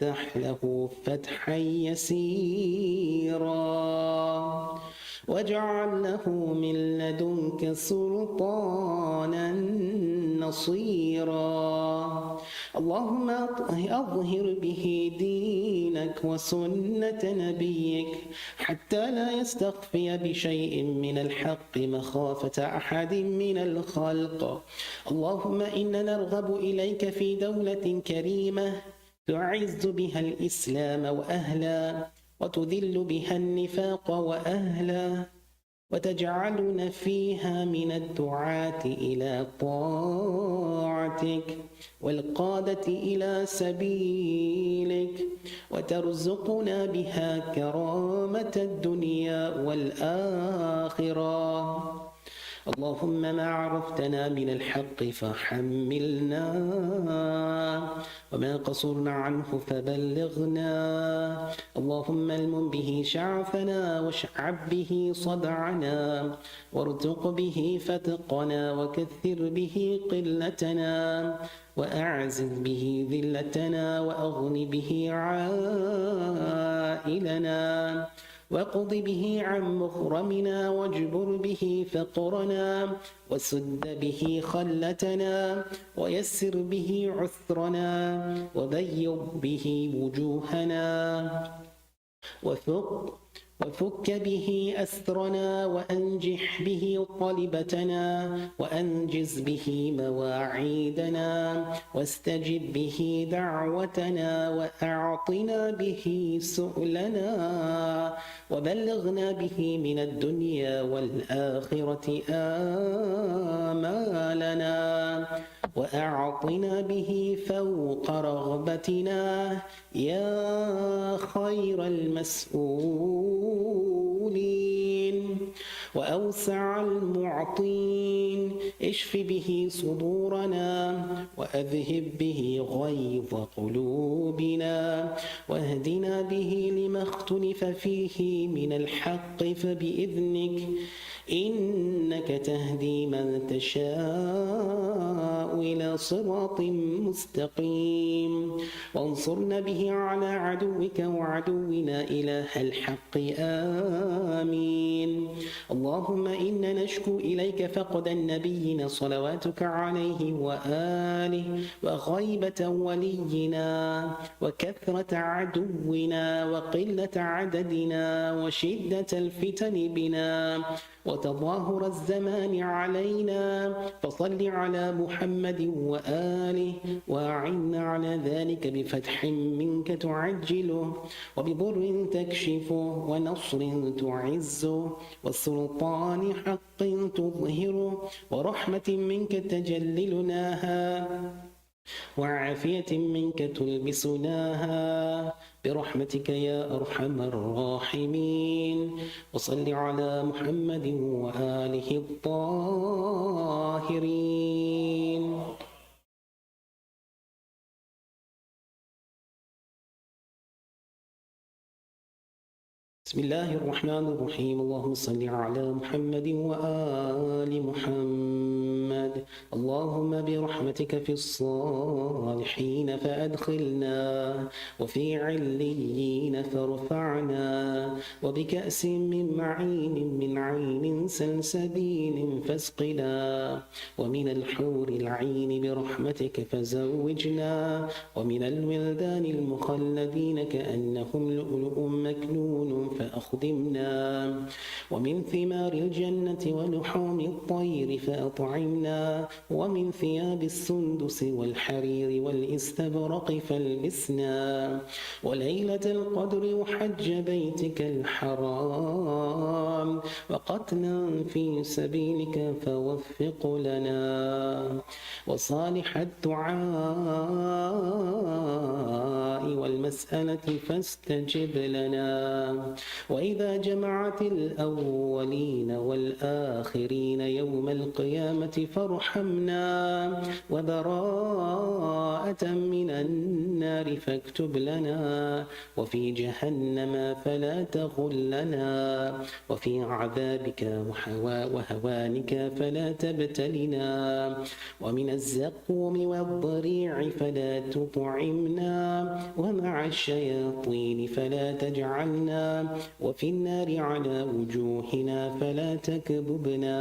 افتح له فتحا يسيرا واجعل له من لدنك سلطانا نصيرا. اللهم أظهر به دينك وسنة نبيك حتى لا يستخفي بشيء من الحق مخافة أحد من الخلق. اللهم إنا نرغب إليك في دولة كريمة تعز بها الإسلام وأهلا وتذل بها النفاق وأهلا وتجعلنا فيها من الدعاة إلى طاعتك والقادة إلى سبيلك وترزقنا بها كرامة الدنيا والآخرة. اللهم ما عرفتنا من الحق فحملنا وما قصرنا عنه فبلغنا. اللهم المم به شعفنا واشعب به صدعنا وارزق به فتقنا وكثر به قلتنا وأعزز به ذلتنا وأغن به عائلنا واقض به عن مغرمنا واجبر به فقرنا وسد به خلتنا ويسر به عسرنا وبيض به وجوهنا وفك به أسرنا وأنجح به طلبتنا وأنجز به مواعيدنا واستجب به دعوتنا وأعطنا به سؤلنا وبلغنا به من الدنيا والآخرة آمالنا وأعطنا به فوق رغبتنا يا خير المسؤولين وأوسع المعطين. اشف به صدورنا وأذهب به غيظ قلوبنا واهدنا به لما اختلف فيه من الحق فبإذنك إنك تهدي من تشاء إلى صراط مستقيم. وانصرنا به على عدوك وعدونا إله الحق آمين. اللهم إنا نشكو إليك فقد النبيين صلواتك عليه وآله وغيبة ولينا وكثرة عدونا وقلة عددنا وشدة الفتن بنا وتظاهر الزمان علينا فصل على محمد وآله وأعنا على ذلك بفتح منك تعجله وبضر تكشفه ونصر تعزه وسلطان حق تظهره ورحمة منك تجللناها وعافية منك تلبسناها برحمتك يا أرحم الراحمين. وصل على محمد وآله الطاهرين. بسم الله الرحمن الرحيم. اللهم صل على محمد وآل محمد. اللهم برحمتك في الصالحين فأدخلنا وفي عليين فارفعنا وبكأس من معين من عين سلسبيل فاسقنا ومن الحور العين برحمتك فزوجنا ومن الولدان المخلدين كأنهم لؤلؤ مكنون فأخدمنا ومن ثمار الجنة ولحوم الطير فأطعمنا ومن ثياب السندس والحرير والاستبرق فالبسنا وليلة القدر وحج بيتك الحرام وقتلا في سبيلك فوفق لنا وصالح الدعاء والمسألة فاستجب لنا وإذا جمعت الأولين والآخرين يوم القيامة فارحمنا وبراءة من النار فاكتب لنا وفي جهنم فلا تغلنا وفي عذابك وهوانك فلا تبتلنا ومن الزقوم والضريع فلا تطعمنا ومع مع الشياطين فلا تجعلنا وفي النار على وجوهنا فلا تكببنا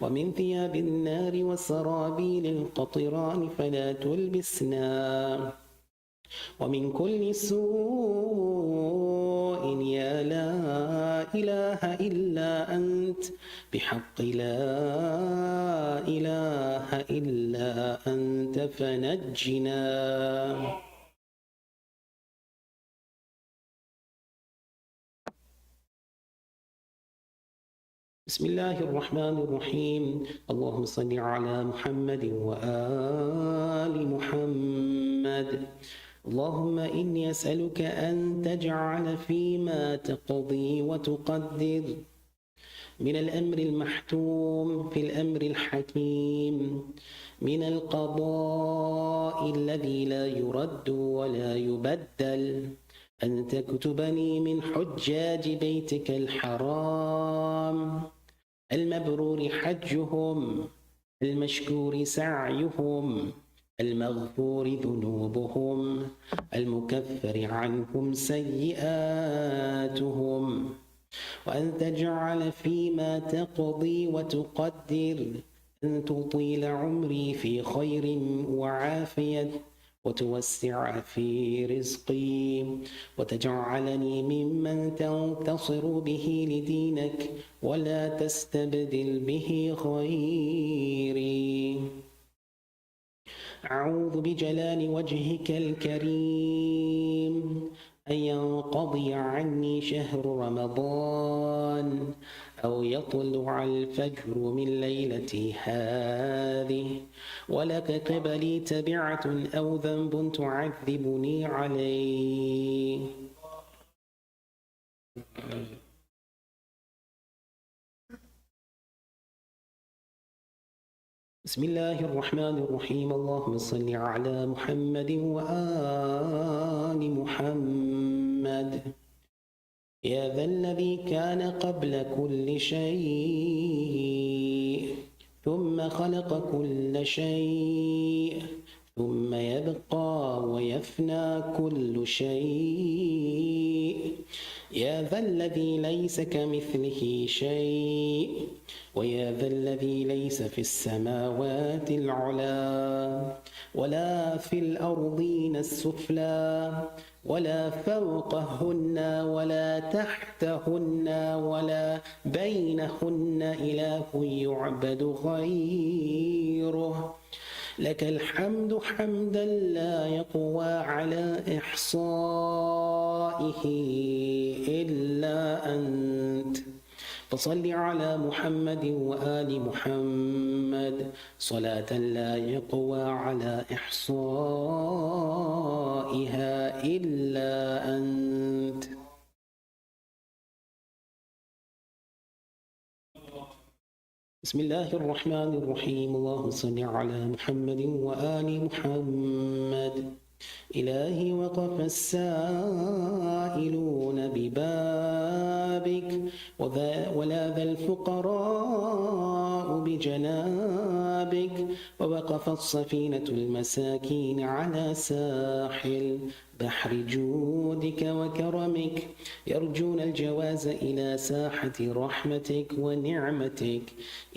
ومن ثياب النار وسرابيل القطران فلا تلبسنا ومن كل سوء يا لا إله إلا أنت بحق لا إله إلا أنت فنجنا. بسم الله الرحمن الرحيم. اللهم صل على محمد وآل محمد. اللهم إني أسألك أن تجعل فيما تقضي وتقدر من الأمر المحتوم في الأمر الحكيم من القضاء الذي لا يرد ولا يبدل أن تكتبني من حجاج بيتك الحرام المبرور حجهم المشكور سعيهم المغفور ذنوبهم المكفر عنهم سيئاتهم وأن تجعل فيما تقضي وتقدر أن تطيل عمري في خير وعافية وتوسع في رزقي وتجعلني ممن تنتصر به لدينك ولا تستبدل به غيري. أعوذ بجلال وجهك الكريم أن ينقضي عني شهر رمضان أو يطلع الفجر من ليلتي هذه ولك قبلي تبعة أو ذنب تعذبني عليه. بسم الله الرحمن الرحيم. اللهم صل على محمد وآل محمد. يا ذا الذي كان قبل كل شيء ثم خلق كل شيء ثم يبقى ويفنى كل شيء. يا ذا الذي ليس كمثله شيء ويا ذا الذي ليس في السماوات العلى ولا في الأرضين السفلى ولا فوقهن ولا تحتهن ولا بينهن إله يعبد غيره. لك الحمد حمدا لا يقوى على إحصائه إلا أنت. فصل على محمد وآل محمد صلاة لا يقوى على إحصائها إلا أنت. بسم الله الرحمن الرحيم. اللهم صل على محمد وآل محمد. إلهي وقف السائلون ببابك ولاذ الفقراء بجنابك ووقفت صفينة المساكين على ساحل بحر جودك وكرمك يرجون الجواز إلى ساحة رحمتك ونعمتك.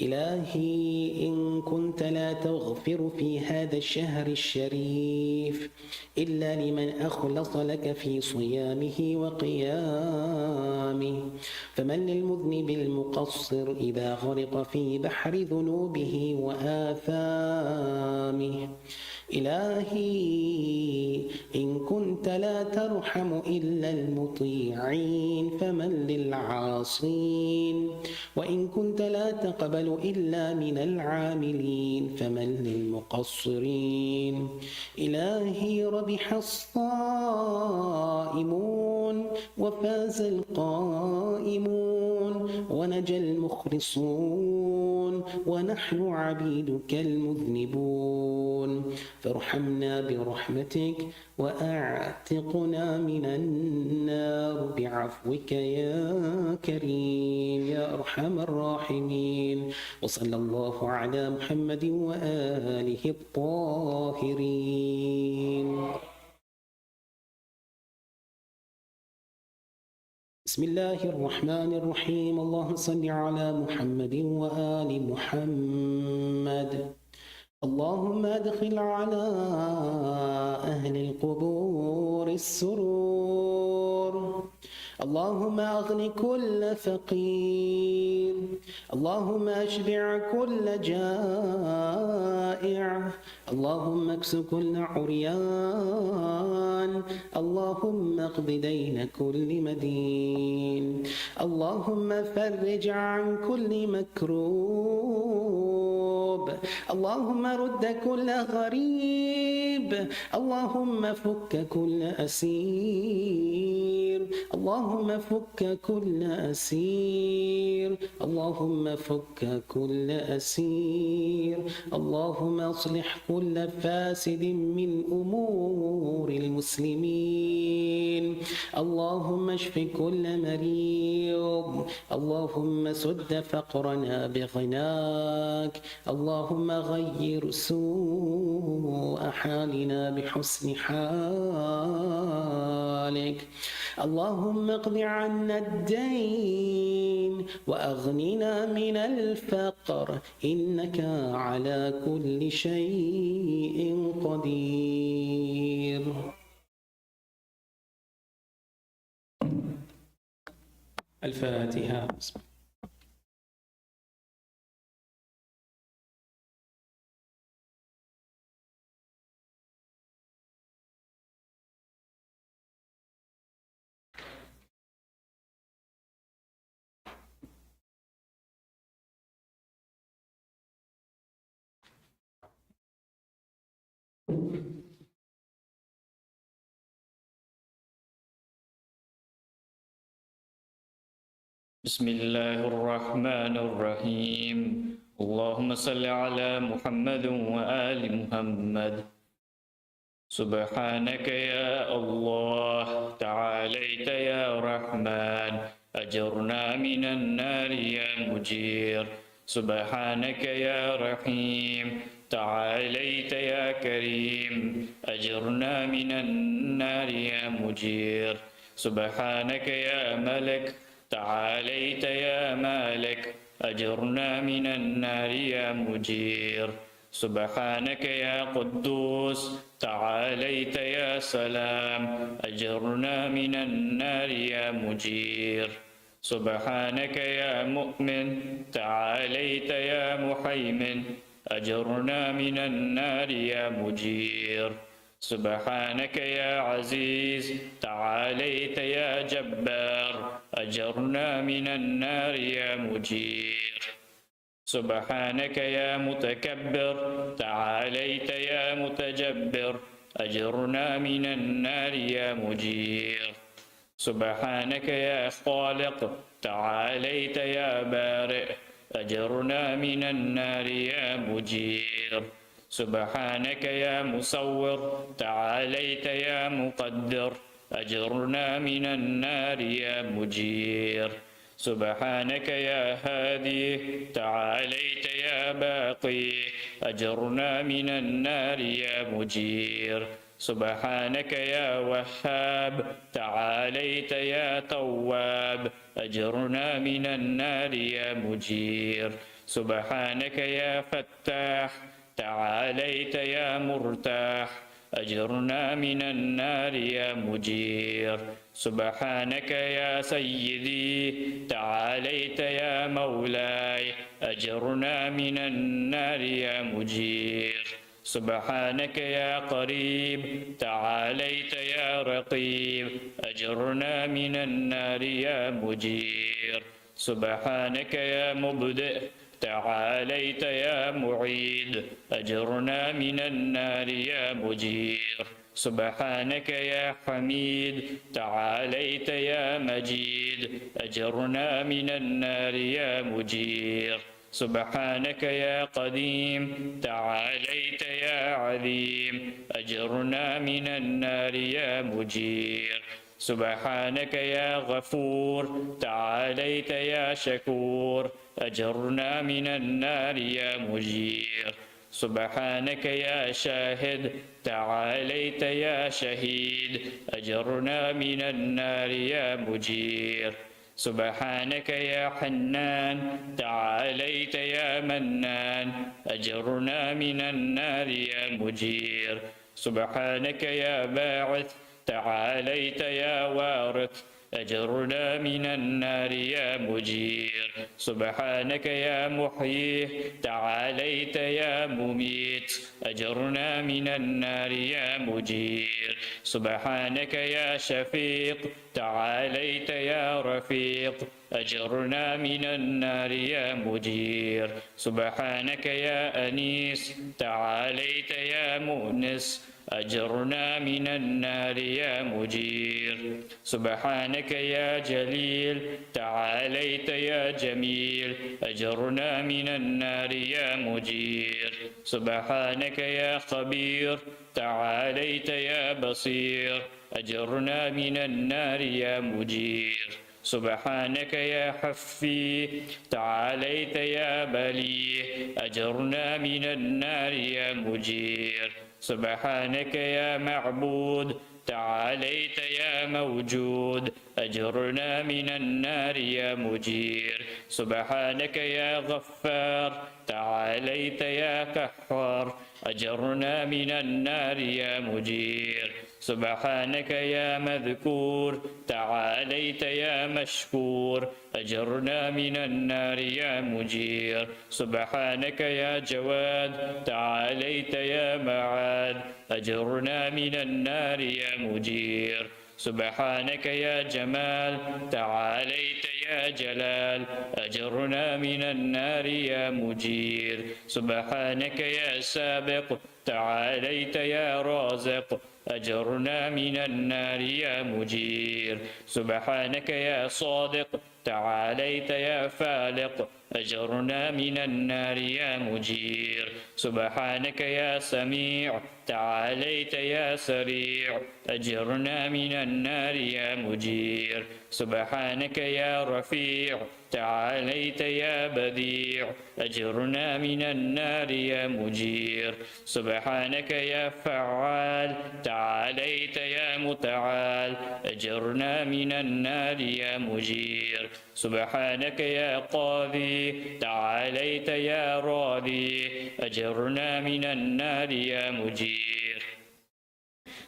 إلهي إن كنت لا تغفر في هذا الشهر الشريف إلا لمن أخلص لك في صيامه وقيامه فمن للمذنب المقصر إذا غرق في بحر ذنوبه وآثامه. إلهي إن كنت لا ترحم إلا المطيعين فمن للعاصين وإن كنت لا تقبل إلا من العاملين فمن للمقصرين. إلهي ربح الصائمون وفاز القائمون ونجى المخلصون ونحن عبيدك المذنبون فارحمنا برحمتك وأعتقنا من النار بعفوك يا كريم يا أرحم الراحمين. وصلى الله على محمد وآله الطاهرين. بسم الله الرحمن الرحيم. اللهم صل على محمد وآل محمد. اللهم ادخل على أهل القبور السرور. اللهم أغن كل فقير. اللهم أشبع كل جائع. اللهم اكس كل عريان. اللهم اقض دين كل مدين. اللهم فرج عن كل مكروب. اللهم رد كل غريب. اللهم فك كل أسير. اللهم فك كل أسير. اللهم فك كل أسير. اللهم أصلح كل فاسد من أمور المسلمين. اللهم اشف كل مريض. اللهم سد فقرنا بغناك. اللهم غير سوء حالنا بحسن حالك. اللهم اقض عنا الدين وأغننا من الفقر إنك على كل شيء قدير. الفاتحة. بسم الله الرحمن الرحيم. اللهم صل على محمد وآل محمد. سبحانك يا الله تعاليت يا رحمن أجرنا من النار يا مجير. سبحانك يا رحيم تعاليت يا كريم أجرنا من النار يا مجير. سبحانك يا ملك تعاليت يا مالك أجرنا من النار يا مجير. سبحانك يا قدوس تعاليت يا سلام أجرنا من النار يا مجير. سبحانك يا مؤمن تعاليت يا محيمن أجرنا من النار يا مجير. سبحانك يا عزيز تعاليت يا جبار أجرنا من النار يا مجير. سبحانك يا متكبر تعاليت يا متجبر أجرنا من النار يا مجير. سبحانك يا خالق تعاليت يا بارئ أجرنا من النار يا مجير. سبحانك يا مصور تعاليت يا مقدر أجرنا من النار يا مجير. سبحانك يا هادي تعاليت يا باقي أجرنا من النار يا مجير. سبحانك يا وهاب تعاليت يا تواب أجرنا من النار يا مجير. سبحانك يا فتاح تعاليت يا مرتاح أجرنا من النار يا مجير. سبحانك يا سيدي تعاليت يا مولاي أجرنا من النار يا مجير. سبحانك يا قريب تعاليت يا رقيب أجرنا من النار يا مجير. سبحانك يا مبدئ تعاليت يا معيد أجرنا من النار يا مجير. سبحانك يا حميد تعاليت يا مجيد أجرنا من النار يا مجير. سبحانك يا قديم تعاليت يا عظيم أجرنا من النار يا مجير. سبحانك يا غفور تعاليت يا شكور أجرنا من النار يا مجير. سبحانك يا شاهد تعاليت يا شهيد أجرنا من النار يا مجير سبحانك يا حنان تعاليت يا منان أجرنا من النار يا مجير سبحانك يا باعث تعاليت يا وارث أجرنا من النار يا مجير سبحانك يا محيي تعاليت يا مميت أجرنا من النار يا مجير سبحانك يا شفيق تعاليت يا رفيق أجرنا من النار يا مجير سبحانك يا أنيس تعاليت يا مؤنس أجرنا من النار يا مجير سبحانك يا جليل تعاليت يا جميل أجرنا من النار يا مجير سبحانك يا خبير تعاليت يا بصير أجرنا من النار يا مجير سبحانك يا حفي تعاليت يا بلي أجرنا من النار يا مجير سبحانك يا معبود تعاليت يا موجود أجرنا من النار يا مجير سبحانك يا غفار تعاليت يا قهار أجرنا من النار يا مجير سبحانك يا مذكور تعاليت يا مشكور أجرنا من النار يا مجير سبحانك يا جواد تعاليت يا معاد أجرنا من النار يا مجير سبحانك يا جمال تعاليت يا جلال أجرنا من النار يا مجير سبحانك يا سابق تعاليت يا رازق أجرنا من النار يا مجير سبحانك يا صادق تعاليت يا فالق أجرنا من النار يا مجير سبحانك يا سميع تعاليت يا سريع أجرنا من النار يا مجير سبحانك يا رفيع تعاليت يا بديع أجرنا من النار يا مجير سبحانك يا فعال تعاليت يا متعال أجرنا من النار يا مجير سبحانك يا قاضي تعاليت يا راضي أجرنا من النار يا مجير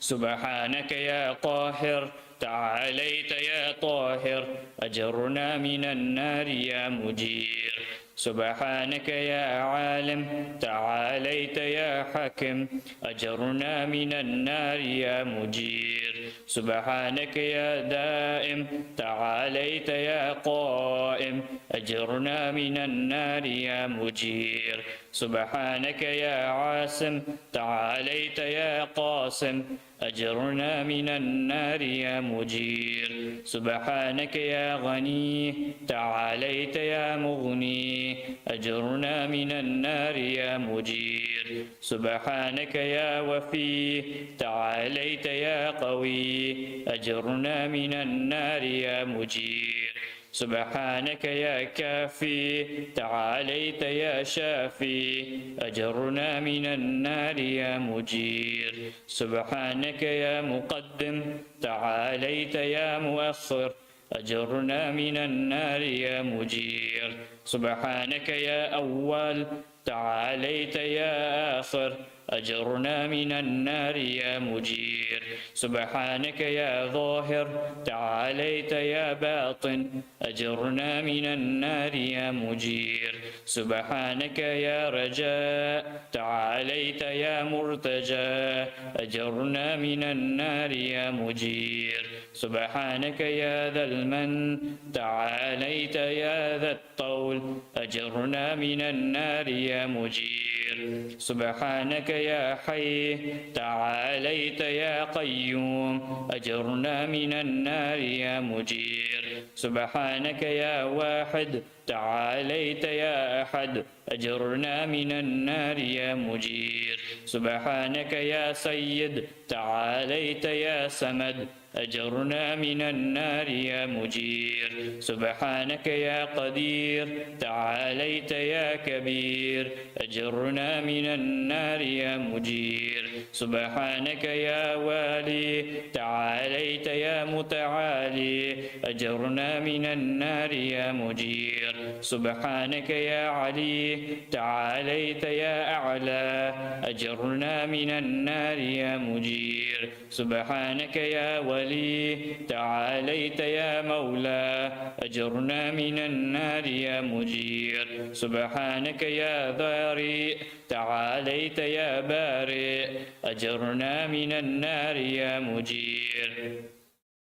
سبحانك يا قاهر تعاليت يا طاهر أجرنا من النار يا مجير سبحانك يا عالم تعاليت يا حكم أجرنا من النار يا مجير سبحانك يا دائم تعاليت يا قائم أجرنا من النار يا مجير سبحانك يا عاصم تعاليت يا قاسم أجرنا من النار يا مجير سبحانك يا غني تعاليت يا مغني أجرنا من النار يا مجير سبحانك يا وفي تعاليت يا قوي أجرنا من النار يا مجير سبحانك يا كافي تعاليت يا شافي أجرنا من النار يا مجير سبحانك يا مقدم تعاليت يا مؤخر أجرنا من النار يا مجير سبحانك يا أول تعاليت يا آخر أجرنا من النار يا مجير سبحانك يا ظاهر تعاليت يا باطن أجرنا من النار يا مجير سبحانك يا رجاء تعاليت يا مرتجى أجرنا من النار يا مجير سبحانك يا ذا المن تعاليت يا ذا الطول أجرنا من النار يا مجير سبحانك يا حي تعاليت يا قيوم أجرنا من النار يا مجير سبحانك يا واحد تعاليت يا أحد أجرنا من النار يا مجير سبحانك يا سيد تعاليت يا سمد أجرنا من النار يا مجير سبحانك يا قدير تعاليت يا كبير أجرنا من النار يا مجير سبحانك يا والي تعاليت يا متعالي أجرنا من النار يا مجير سبحانك يا علي تعاليت يا أعلى أجرنا من النار يا مجير سبحانك يا ولي تعاليت يا مولى أجرنا من النار يا مجير سبحانك يا بارئ تعاليت يا بارئ أجرنا من النار يا مجير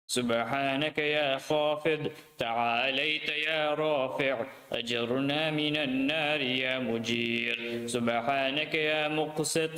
سبحانك يا خافض تعاليت يا رافع أجرنا من النار يا مجير سبحانك يا مقسط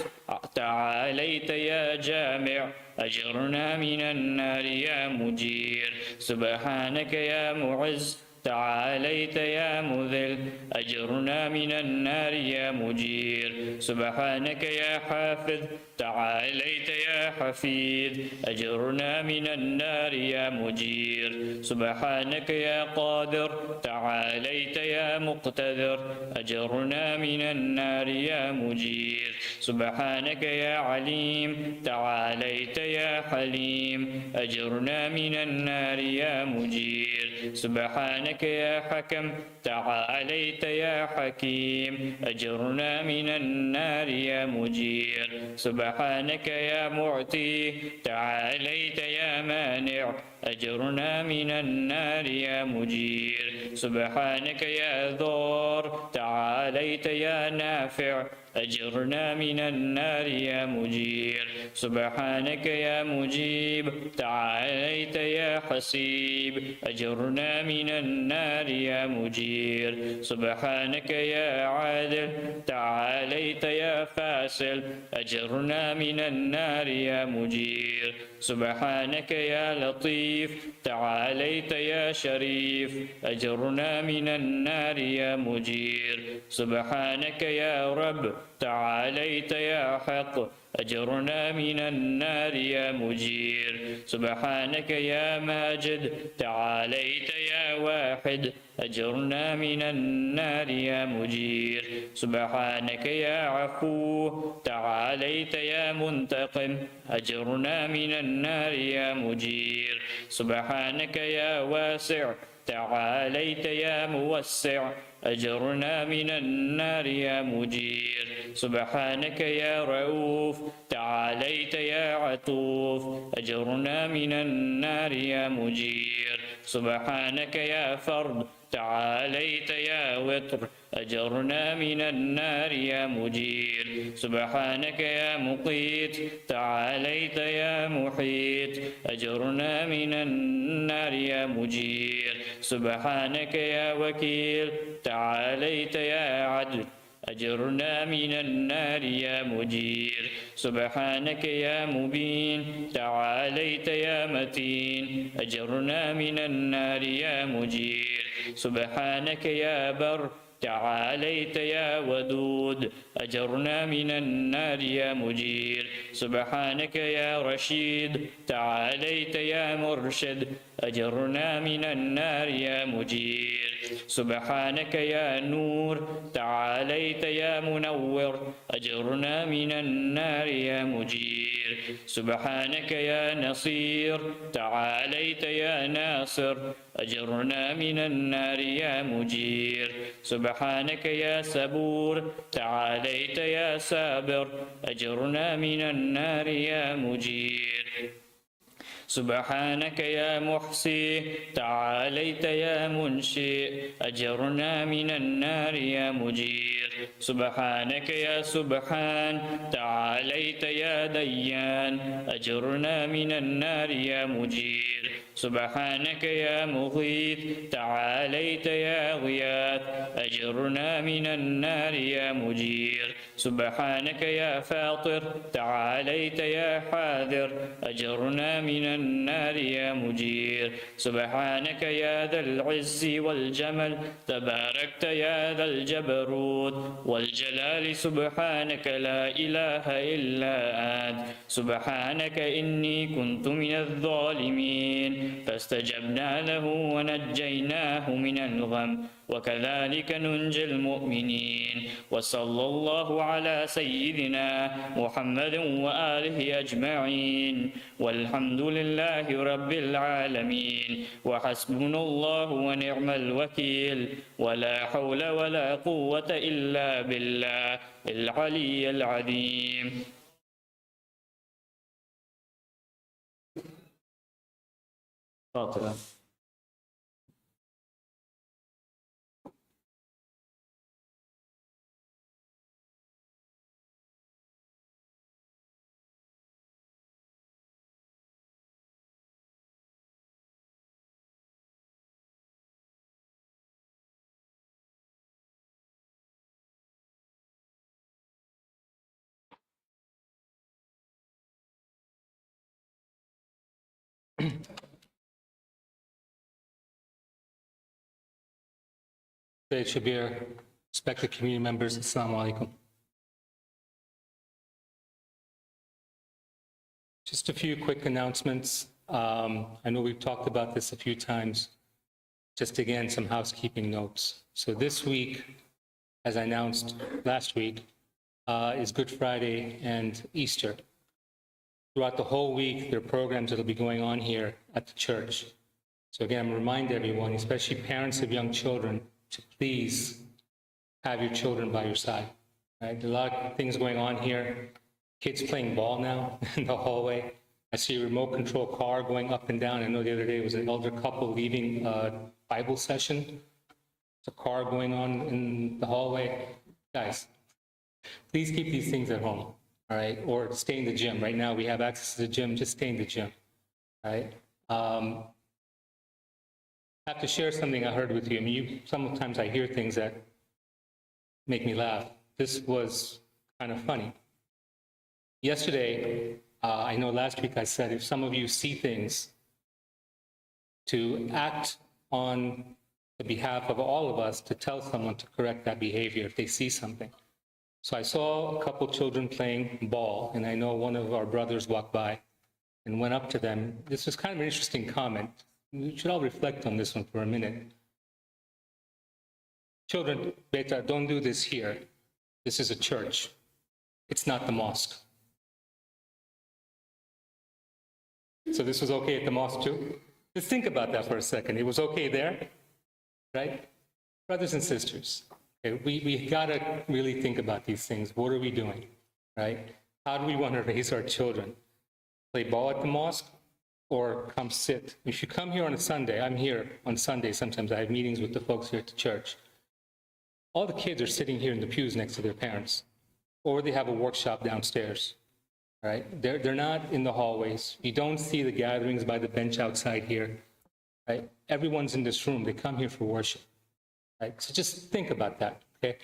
تعاليت يا جامع أجرنا من النار يا مجير سبحانك يا معز تعاليت يا مذل أجرنا من النار يا مجير سبحانك يا حافظ تعاليت يا حفيظ أجرنا من النار يا مجير سبحانك يا قادر تعاليت يا مقتدر أجرنا من النار يا مجير سبحانك يا عليم تعاليت يا حليم أجرنا من النار يا مجير سبحانك يا حكم تعاليت يا حكيم أجرنا من النار يا مجير سبحانك يا معطي تعاليت يا مانع أجرنا من النار يا مجير سبحانك يا ضار تعاليت يا نافع أجرنا من النار يا مجير سبحانك يا مجيب تعاليت يا حسيب أجرنا من النار يا مجير سبحانك يا عادل تعاليت يا فاصل أجرنا من النار يا مجير سبحانك يا لطيف تعاليت يا شريف أجرنا من النار يا مجير سبحانك يا رب تعاليت يا حق أجرنا من النار يا مجير سبحانك يا ماجد تعاليت يا واحد أجرنا من النار يا مجير سبحانك يا عفو تعاليت يا منتقم أجرنا من النار يا مجير سبحانك يا واسع تعاليت يا موسع أجرنا من النار يا مجير سبحانك يا رؤوف تعاليت يا عطوف أجرنا من النار يا مجير سبحانك يا فرد تعاليت يا وتر أجرنا من النار يا مجير سبحانك يا مقيت تعاليت يا محيط أجرنا من النار يا مجير سبحانك يا وكيل تعاليت يا عدل أجرنا من النار يا مجير سبحانك يا مبين تعاليت يا متين أجرنا من النار يا مجير سبحانك يا بر تعاليت يا ودود أجرنا من النار يا مجير سبحانك يا رشيد تعاليت يا مرشد أجرنا من النار يا مجير سبحانك يا نور تعاليت يا منور أجرنا من النار يا مجير سبحانك يا نصير تعاليت يا ناصر أجرنا من النار يا مجير سبحانك يا سبور تعاليت يا سابر أجرنا من النار يا مجير سبحانك يا محصي تعاليت يا منشئ أجرنا من النار يا مجير سبحانك يا سبحان تعاليت يا ديان أجرنا من النار يا مجير سبحانك يا مغيث تعاليت يا غياث أجرنا من النار يا مجير سبحانك يا فاطر تعاليت يا حاذر أجرنا من النار يا مجير سبحانك يا ذا العز والجمل تباركت يا ذا الجبروت والجلال سبحانك لا إله إلا أنت سبحانك إني كنت من الظالمين فاستجبنا له ونجيناه من الغم وكذلك ننجي المؤمنين وصلى الله على سيدنا محمد وآله أجمعين والحمد لله رب العالمين وحسبنا الله ونعم الوكيل ولا حول ولا قوة إلا بالله العلي العظيم. فاطمة. Sayyid Shabir, respected community members, Assalamu alaikum. Just a few quick announcements. I know we've talked about this a few times. Just again, some housekeeping notes. So this week, as I announced last week, is Good Friday and Easter. Throughout the whole week, there are programs that will be going on here at the church. So again, I'm reminding everyone, especially parents of young children, to please have your children by your side. Right? There are a lot of things going on here. Kids playing ball now in the hallway. I see a remote control car going up and down. I know the other day it was an elder couple leaving a Bible session. There's a car going on in the hallway. Guys, please keep these things at home, all right? Or stay in the gym. Right now we have access to the gym, just stay in the gym, all right? I have to share something I heard with you. I mean, sometimes I hear things that make me laugh. This was kind of funny. Yesterday, I know last week I said, if some of you see things, to act on the behalf of all of us to tell someone to correct that behavior if they see something. So I saw a couple children playing ball, and I know one of our brothers walked by and went up to them. This was kind of an interesting comment. We should all reflect on this one for a minute. Children, beta, don't do this here. This is a church. It's not the mosque. So this was okay at the mosque too? Just think about that for a second. It was okay there, right? Brothers and sisters, okay, we gotta really think about these things. What are we doing, right? How do we want to raise our children? Play ball at the mosque? Or come sit. If you come here on a Sunday, I'm here on Sunday sometimes. I have meetings with the folks here at the church. All the kids are sitting here in the pews next to their parents, or they have a workshop downstairs, right? They're not in the hallways. You don't see the gatherings by the bench outside here, right? Everyone's in this room. They come here for worship, right? So just think about that, okay?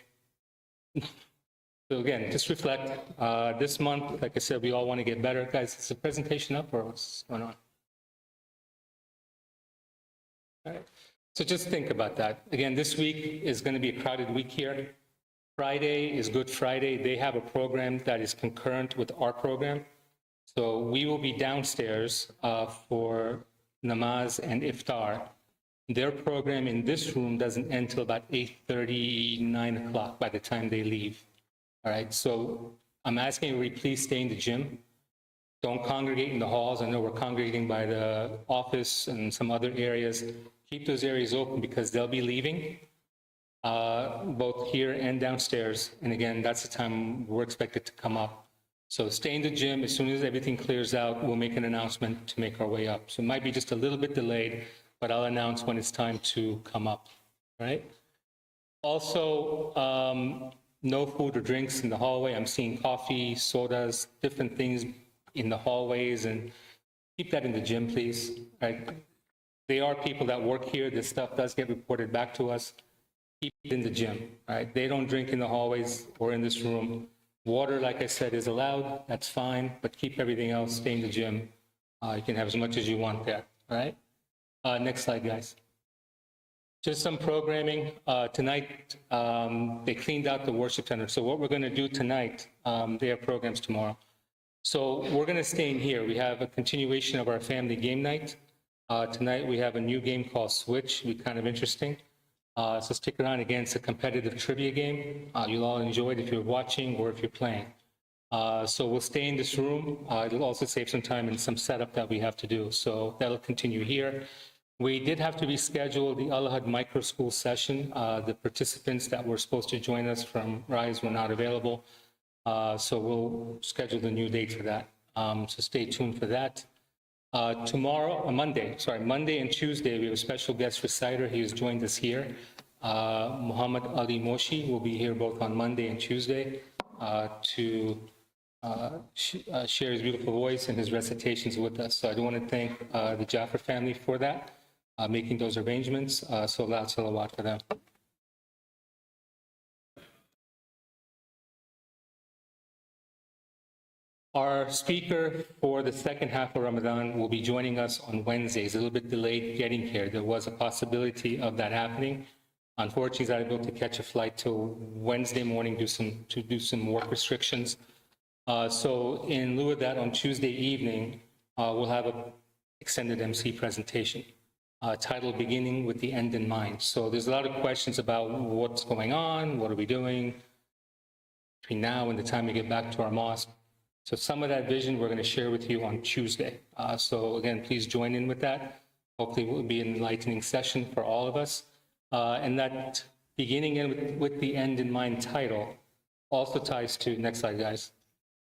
So again, just reflect. This month, like I said, we all want to get better. Guys, is the presentation up or what's going on? All right. So just think about that. Again, this week is going to be a crowded week here. Friday is Good Friday. They have a program that is concurrent with our program. So we will be downstairs for namaz and iftar. Their program in this room doesn't end till about 8:30, 9 o'clock by the time they leave. All right, so I'm asking everybody, please stay in the gym. Don't congregate in the halls. I know we're congregating by the office and some other areas. Keep those areas open because they'll be leaving, both here and downstairs. And again, that's the time we're expected to come up. So stay in the gym. As soon as everything clears out, we'll make an announcement to make our way up. So it might be just a little bit delayed, but I'll announce when it's time to come up, all right? Also, no food or drinks in the hallway. I'm seeing coffee, sodas, different things in the hallways, and keep that in the gym, please. Right? They are people that work here. This stuff does get reported back to us. Keep it in the gym. Right? They don't drink in the hallways or in this room. Water, like I said, is allowed. That's fine, but keep everything else. Stay in the gym. You can have as much as you want there. All right? Next slide, guys. Just some programming. Tonight, they cleaned out the worship center. So what we're going to do tonight, they have programs tomorrow. So we're going to stay in here. We have a continuation of our family game night. Tonight, we have a new game called Switch. It'll be kind of interesting. So stick around. Again, it's a competitive trivia game. You'll all enjoy it if you're watching or if you're playing. So we'll stay in this room. It'll also save some time and some setup that we have to do. So that'll continue here. We did have to reschedule the Al-Ahad micro school session. The participants that were supposed to join us from RISE were not available. So we'll schedule the new date for that. So stay tuned for that. Monday and Tuesday, we have a special guest reciter. He has joined us here. Muhammad Ali Moshi will be here both on Monday and Tuesday to share his beautiful voice and his recitations with us. So I do want to thank the Jaffer family for that, making those arrangements. So loud salawat for them. Our speaker for the second half of Ramadan will be joining us on Wednesdays. A little bit delayed getting here. There was a possibility of that happening. Unfortunately, he's not able to catch a flight till Wednesday morning to do some work restrictions. So in lieu of that, on Tuesday evening, we'll have an extended MC presentation titled Beginning with the End in Mind. So there's a lot of questions about what's going on, what are we doing between now and the time we get back to our mosque. So some of that vision we're going to share with you on Tuesday. So again, please join in with that. Hopefully it will be an enlightening session for all of us. And that beginning in with the end in mind title also ties to, next slide guys.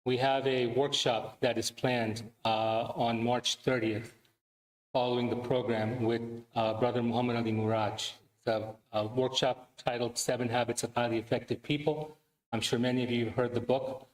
We have a workshop that is planned on March 30th following the program with Brother Muhammad Ali Muraj. It's a workshop titled 7 Habits of Highly Effective People. I'm sure many of you have heard the book.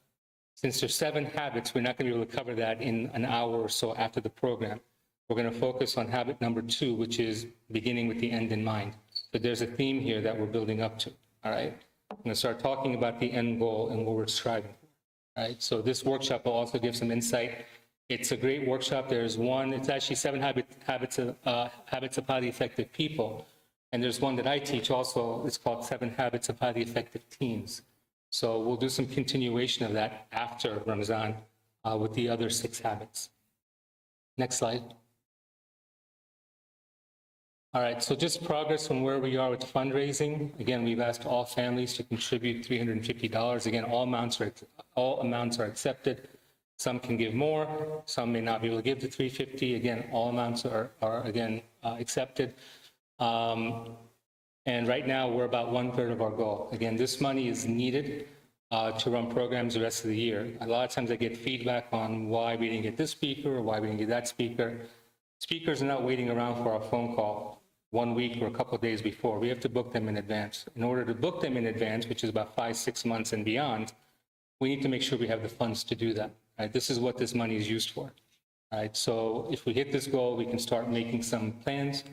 Since there's 7 habits, we're not going to be able to cover that in an hour or so after the program. We're going to focus on habit number 2, which is beginning with the end in mind. But there's a theme here that we're building up to, all right? I'm going to start talking about the end goal and what we're striving for, all right? So this workshop will also give some insight. It's a great workshop. There's one, it's actually 7 habits of highly effective people. And there's one that I teach also, it's called 7 Habits of Highly Effective Teams. So we'll do some continuation of that after Ramadan with the other 6 habits. Next slide. All right, so just progress on where we are with fundraising. Again, we've asked all families to contribute $350. Again, all amounts are accepted. Some can give more, some may not be able to give the $350. Again, all amounts are again accepted. And right now, we're about 1/3 of our goal. Again, this money is needed to run programs the rest of the year. A lot of times I get feedback on why we didn't get this speaker or why we didn't get that speaker. Speakers are not waiting around for our phone call 1 week or a couple of days before. We have to book them in advance. In order to book them in advance, which is about 5-6 months and beyond, we need to make sure we have the funds to do that. Right? This is what this money is used for. Right? So if we hit this goal, we can start making some plans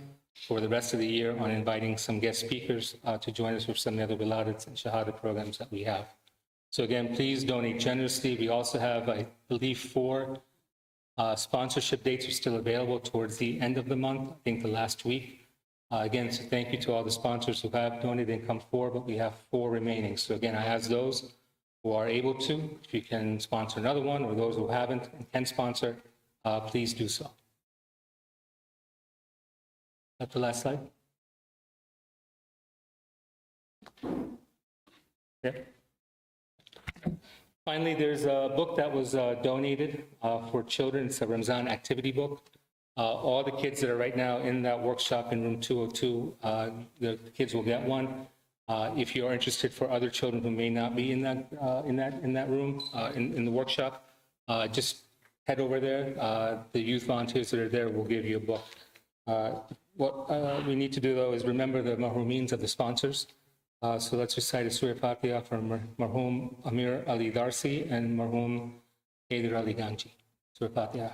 for the rest of the year on inviting some guest speakers to join us with some of the other Wiladats and Shahada programs that we have. So again, please donate generously. We also have, I believe, 4 sponsorship dates are still available towards the end of the month, I think the last week. Again, so thank you to all the sponsors who have donated and come forward, but we have 4 remaining. So again, I ask those who are able to, if you can sponsor another one, or those who haven't and can sponsor, please do so. That's the last slide. Yep. Finally, there's a book that was donated for children. It's a Ramzan activity book. All the kids that are right now in that workshop in room 202, the kids will get one. If you are interested for other children who may not be in that room, in the workshop, just head over there. The youth volunteers that are there will give you a book. What we need to do, though, is remember the marhumeens of the sponsors. So let's recite a Surah Fatiha for Marhum Amir Ali Darsi and Marhum Haider Ali Ganji. Surah Fatiha.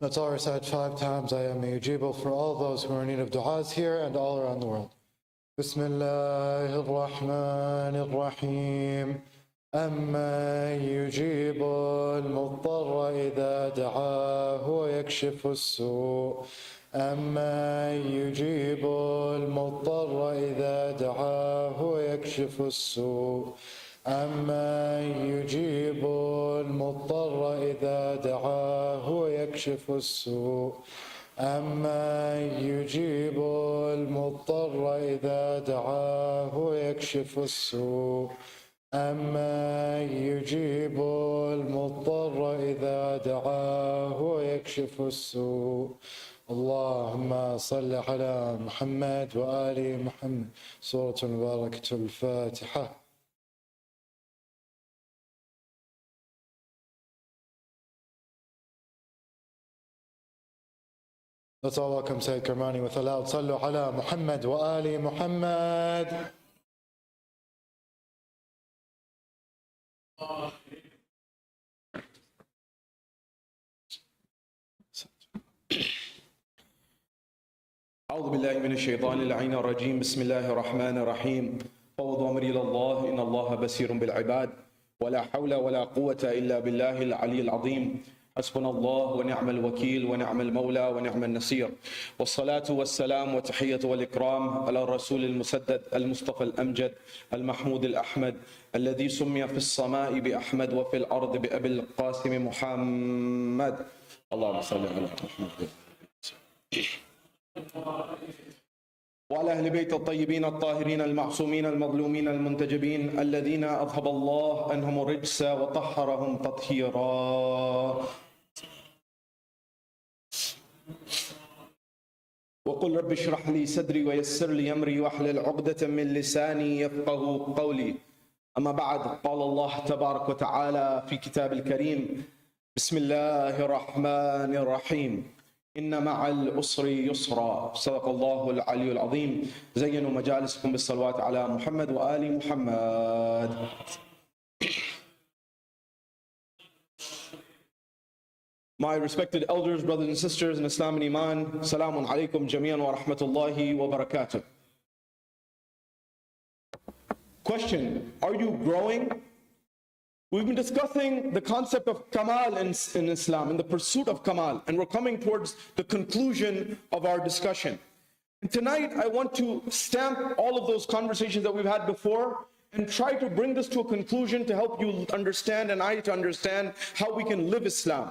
Let's all recite 5 times. I am Mujibu for all those who are in need of du'as here and all around the world. Bismillahir Rahmanir Rahim. أمن يجيب المضطر إذا دعاه ويكشف السوء أمن يجيب المضطر إذا دعاه ويكشف السوء أمن يجيب المضطر إذا دعاه ويكشف السوء أمن يجيب المضطر إذا دعاه ويكشف السوء أمن يجيب المضطر إذا دعاه ويكشف السوء اللهم صل على محمد وآل محمد. سورة المباركة الفاتحة. Let's all welcome Sayyid Karmani with a loud صلوا على محمد وآل محمد. أعوذ بالله من الشيطان اللعين الرجيم. بسم الله الرحمن الرحيم. فوض أمري إلى الله إن الله بصير بالعباد ولا حول ولا قوة إلا بالله العلي العظيم. حسبنا الله ونعم الوكيل ونعم المولى ونعم النصير. والصلاة والسلام والتحية والإكرام على الرسول المسدد المصطفى الأمجد المحمود الأحمد الذي سمي في السماء بأحمد وفي الأرض بأبي القاسم محمد. اللهم صل على محمد وعلى أهل بيت الطيبين الطاهرين المعصومين المظلومين المنتجبين الذين أذهب الله عنهم الرجس وطهرهم تطهيرا. وقل رب اشرح لي صدري ويسر لي أمري واحلل عقدة من لساني يفقه قولي. أما بعد، قال الله تبارك وتعالى في كتاب الكريم: بسم الله الرحمن الرحيم. إن مع العسر يسرا. صدق الله العلي العظيم. زينوا مجالسكم بالصلوات على محمد وآل محمد. My respected elders, brothers and sisters in Islam and Iman, Assalamu alaikum jami'an wa rahmatullahi wa barakatuh. Question: are you growing? We've been discussing the concept of Kamal in Islam, and the pursuit of Kamal, and we're coming towards the conclusion of our discussion. And tonight I want to stamp all of those conversations that we've had before and try to bring this to a conclusion to help you understand and I to understand how we can live Islam.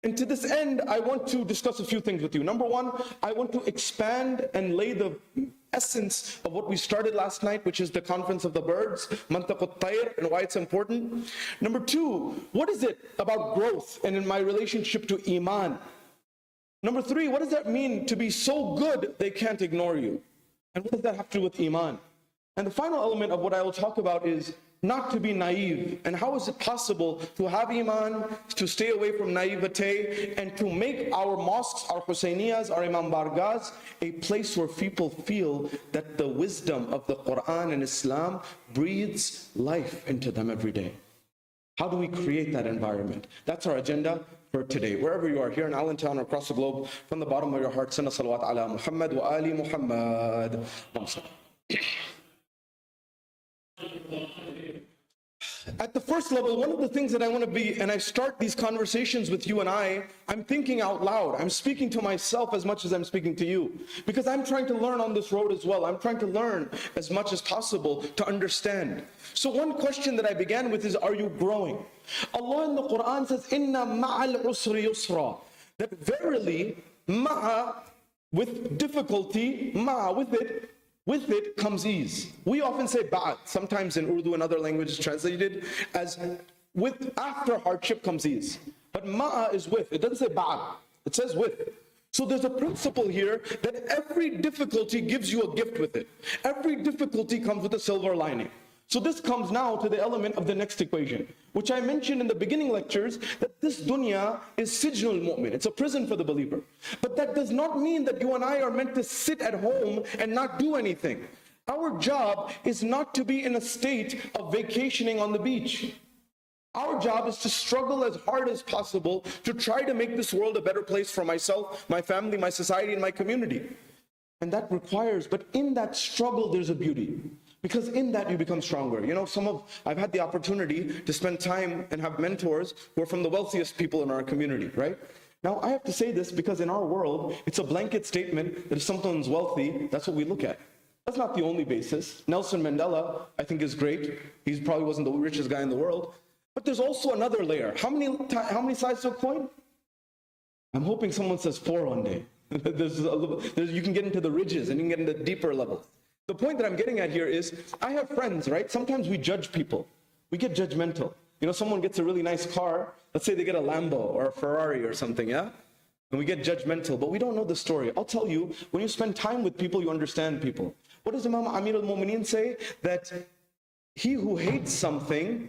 And to this end, I want to discuss a few things with you. Number one, I want to expand and lay the essence of what we started last night, which is the conference of the birds, Mantaqut Tayr, and why it's important. Number two, what is it about growth and in my relationship to Iman? Number three, what does that mean to be so good they can't ignore you? And what does that have to do with Iman? And the final element of what I will talk about is not to be naive, and how is it possible to have Iman, to stay away from naivete, and to make our mosques, our Husainiyas, our Imam Bargahs, a place where people feel that the wisdom of the Quran and Islam breathes life into them every day. How do we create that environment? That's our agenda for today. Wherever you are, here in Allentown or across the globe, from the bottom of your heart, send a salawat ala Muhammad wa ali Muhammad. At the first level, one of the things that I want to be, and I start these conversations with you and I'm thinking out loud. I'm speaking to myself as much as I'm speaking to you, because I'm trying to learn on this road as well. I'm trying to learn as much as possible to understand. So one question that I began with is, are you growing? Allah in the Quran says, Inna ma'al usri yusra. That verily, ma'a, with difficulty, ma'a, with it comes ease. We often say ba'd, sometimes in Urdu and other languages translated as with after hardship comes ease. But ma'a is with, it doesn't say ba'd, it says with. So there's a principle here that every difficulty gives you a gift with it. Every difficulty comes with a silver lining. So this comes now to the element of the next equation, which I mentioned in the beginning lectures, that this dunya is sijnul mu'min, it's a prison for the believer. But that does not mean that you and I are meant to sit at home and not do anything. Our job is not to be in a state of vacationing on the beach. Our job is to struggle as hard as possible to try to make this world a better place for myself, my family, my society, and my community. And that requires, but in that struggle there's a beauty. Because in that you become stronger. You know, I've had the opportunity to spend time and have mentors who are from the wealthiest people in our community, right? Now, I have to say this because in our world, it's a blanket statement that if someone's wealthy, that's what we look at. That's not the only basis. Nelson Mandela, I think, is great. He probably wasn't the richest guy in the world. But there's also another layer. How many sides to a coin? I'm hoping someone says 4 one day. You can get into the ridges and you can get into deeper levels. The point that I'm getting at here is, I have friends, right? Sometimes we judge people. We get judgmental. You know, someone gets a really nice car. Let's say they get a Lambo or a Ferrari or something, yeah? And we get judgmental, but we don't know the story. I'll tell you, when you spend time with people, you understand people. What does Imam Amir al-Mu'mineen say? That he who hates something,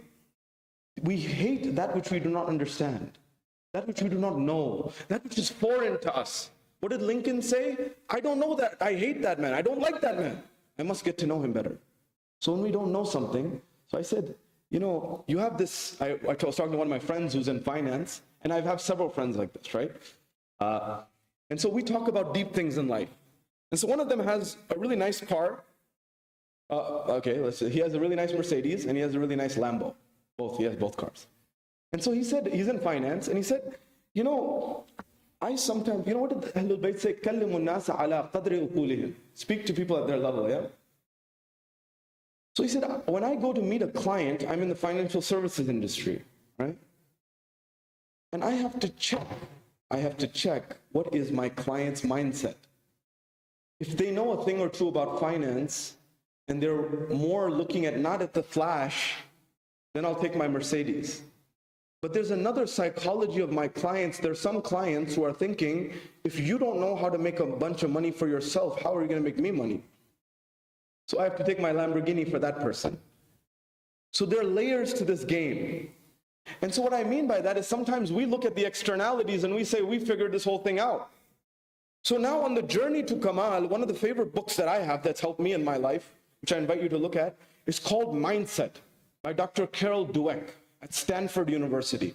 we hate that which we do not understand, that which we do not know, that which is foreign to us. What did Lincoln say? I don't know that. I hate that man. I don't like that man. I must get to know him better. So when we don't know something, so I said, you know, you have this, I was talking to one of my friends who's in finance, and I have several friends like this, right? And so we talk about deep things in life. And so one of them has a really nice car. Okay, let's see. He has a really nice Mercedes, and he has a really nice Lambo. He has both cars. And so he said, he's in finance, and he said, you know, I sometimes, you know what did Ahlul Bayt say? كَلِّمُ النَّاسَ عَلَىٰ قَدْرِ أُقُولِهِمْ. Speak to people at their level, yeah? So he said, when I go to meet a client, I'm in the financial services industry, right? And I have to check what is my client's mindset. If they know a thing or two about finance, and they're more looking at not at the flash, then I'll take my Mercedes. But there's another psychology of my clients. There's some clients who are thinking, if you don't know how to make a bunch of money for yourself, how are you going to make me money? So I have to take my Lamborghini for that person. So there are layers to this game. And so what I mean by that is sometimes we look at the externalities and we say, we figured this whole thing out. So now on the journey to Kamal, one of the favorite books that I have that's helped me in my life, which I invite you to look at, is called Mindset by Dr. Carol Dweck at Stanford University.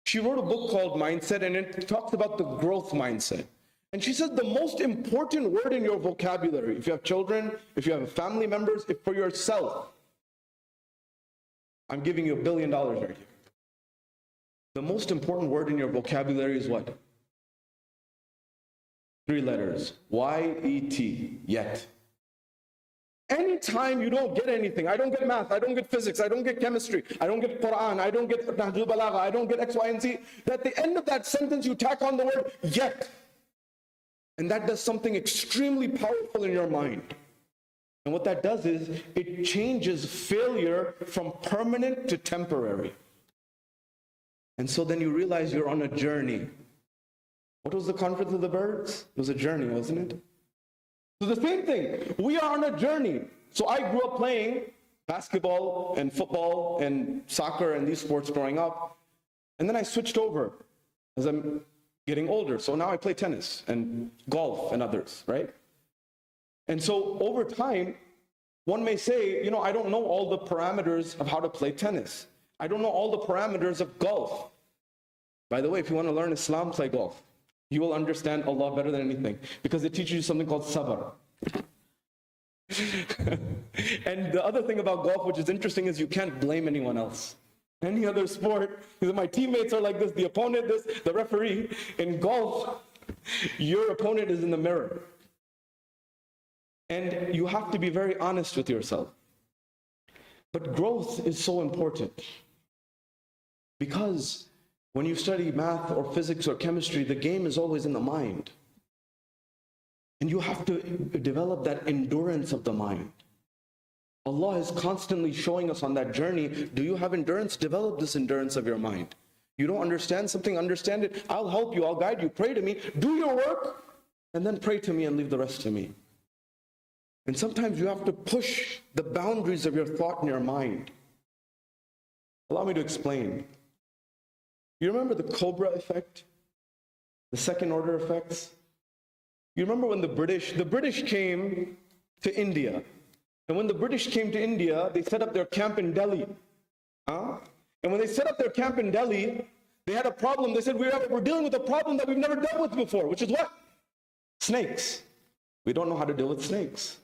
She wrote a book called Mindset, and it talks about the growth mindset. And she says the most important word in your vocabulary, if you have children, if you have family members, if for yourself, I'm giving you $1 billion right here. The most important word in your vocabulary is what? 3 letters, Y-E-T, yet. Anytime you don't get anything, I don't get math, I don't get physics, I don't get chemistry, I don't get Quran, I don't get Nahjul Balagha, I don't get X, Y, and Z, at the end of that sentence you tack on the word yet. And that does something extremely powerful in your mind. And what that does is it changes failure from permanent to temporary. And so then you realize you're on a journey. What was the Conference of the Birds? It was a journey, wasn't it? So the same thing, we are on a journey. So I grew up playing basketball and football and soccer and these sports growing up. And then I switched over as I'm getting older. So now I play tennis and golf and others, right? And so over time, one may say, you know, I don't know all the parameters of how to play tennis. I don't know all the parameters of golf. By the way, if you want to learn Islam, play golf. You will understand Allah better than anything, because it teaches you something called sabr. And the other thing about golf, which is interesting, is you can't blame anyone else. Any other sport, because my teammates are like this, the opponent this, the referee. In golf, your opponent is in the mirror. And you have to be very honest with yourself. But growth is so important, because when you study math or physics or chemistry, the game is always in the mind. And you have to develop that endurance of the mind. Allah is constantly showing us on that journey. Do you have endurance? Develop this endurance of your mind. You don't understand something, understand it. I'll help you, I'll guide you. Pray to me, do your work, and then pray to me and leave the rest to me. And sometimes you have to push the boundaries of your thought and your mind. Allow me to explain. You remember the Cobra effect? The second order effects? You remember when the British came to India. And when the British came to India, they set up their camp in Delhi. And when they set up their camp in Delhi, they had a problem. They said, we're dealing with a problem that we've never dealt with before, which is what? Snakes. We don't know how to deal with snakes.